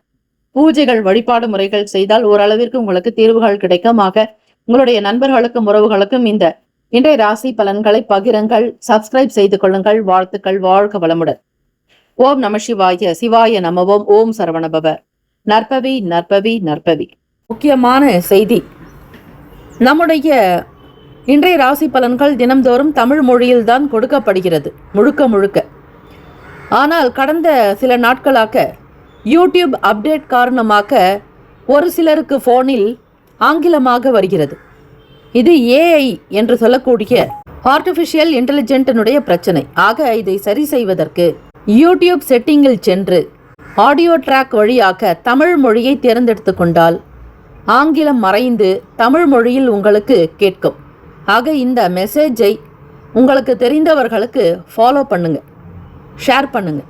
பூஜைகள், வழிபாடு முறைகள் செய்தால் ஓரளவிற்கு உங்களுக்கு தீர்வுகள் கிடைக்கும். ஆக உங்களுடைய நண்பர்களுக்கும் உறவுகளுக்கும் இந்த இன்றைய ராசி பலன்களை பகிருங்கள். சப்ஸ்கிரைப் செய்து கொள்ளுங்கள். வாழ்த்துக்கள். வாழ்க வளமுடன். ஓம் நம சிவாய. சிவாய நமவோம். ஓம் சரவணபவ. நற்பவி நற்பவி நற்பவி. முக்கியமான செய்தி. நம்முடைய இன்றைய ராசி பலன்கள் தினம்தோறும் தமிழ் மொழியில்தான் கொடுக்கப்படுகிறது முழுக்க முழுக்க. ஆனால் கடந்த சில நாட்களாக யூடியூப் அப்டேட் காரணமாக ஒரு சிலருக்கு ஃபோனில் ஆங்கிலமாக வருகிறது. இது ஏஐ என்று சொல்லக்கூடிய ஆர்டிஃபிஷியல் இன்டெலிஜென்ட்டினுடைய பிரச்சனை. ஆக இதை சரி செய்வதற்கு யூடியூப் செட்டிங்கில் சென்று ஆடியோ ட்ராக் வழியாக தமிழ் மொழியை தேர்ந்தெடுத்து கொண்டால் ஆங்கிலம் மறைந்து தமிழ் மொழியில் உங்களுக்கு கேட்கும். ஆக இந்த மெசேஜை உங்களுக்கு தெரிந்தவர்களுக்கு ஃபாலோ பண்ணுங்கள், ஷேர் பண்ணுங்கள்.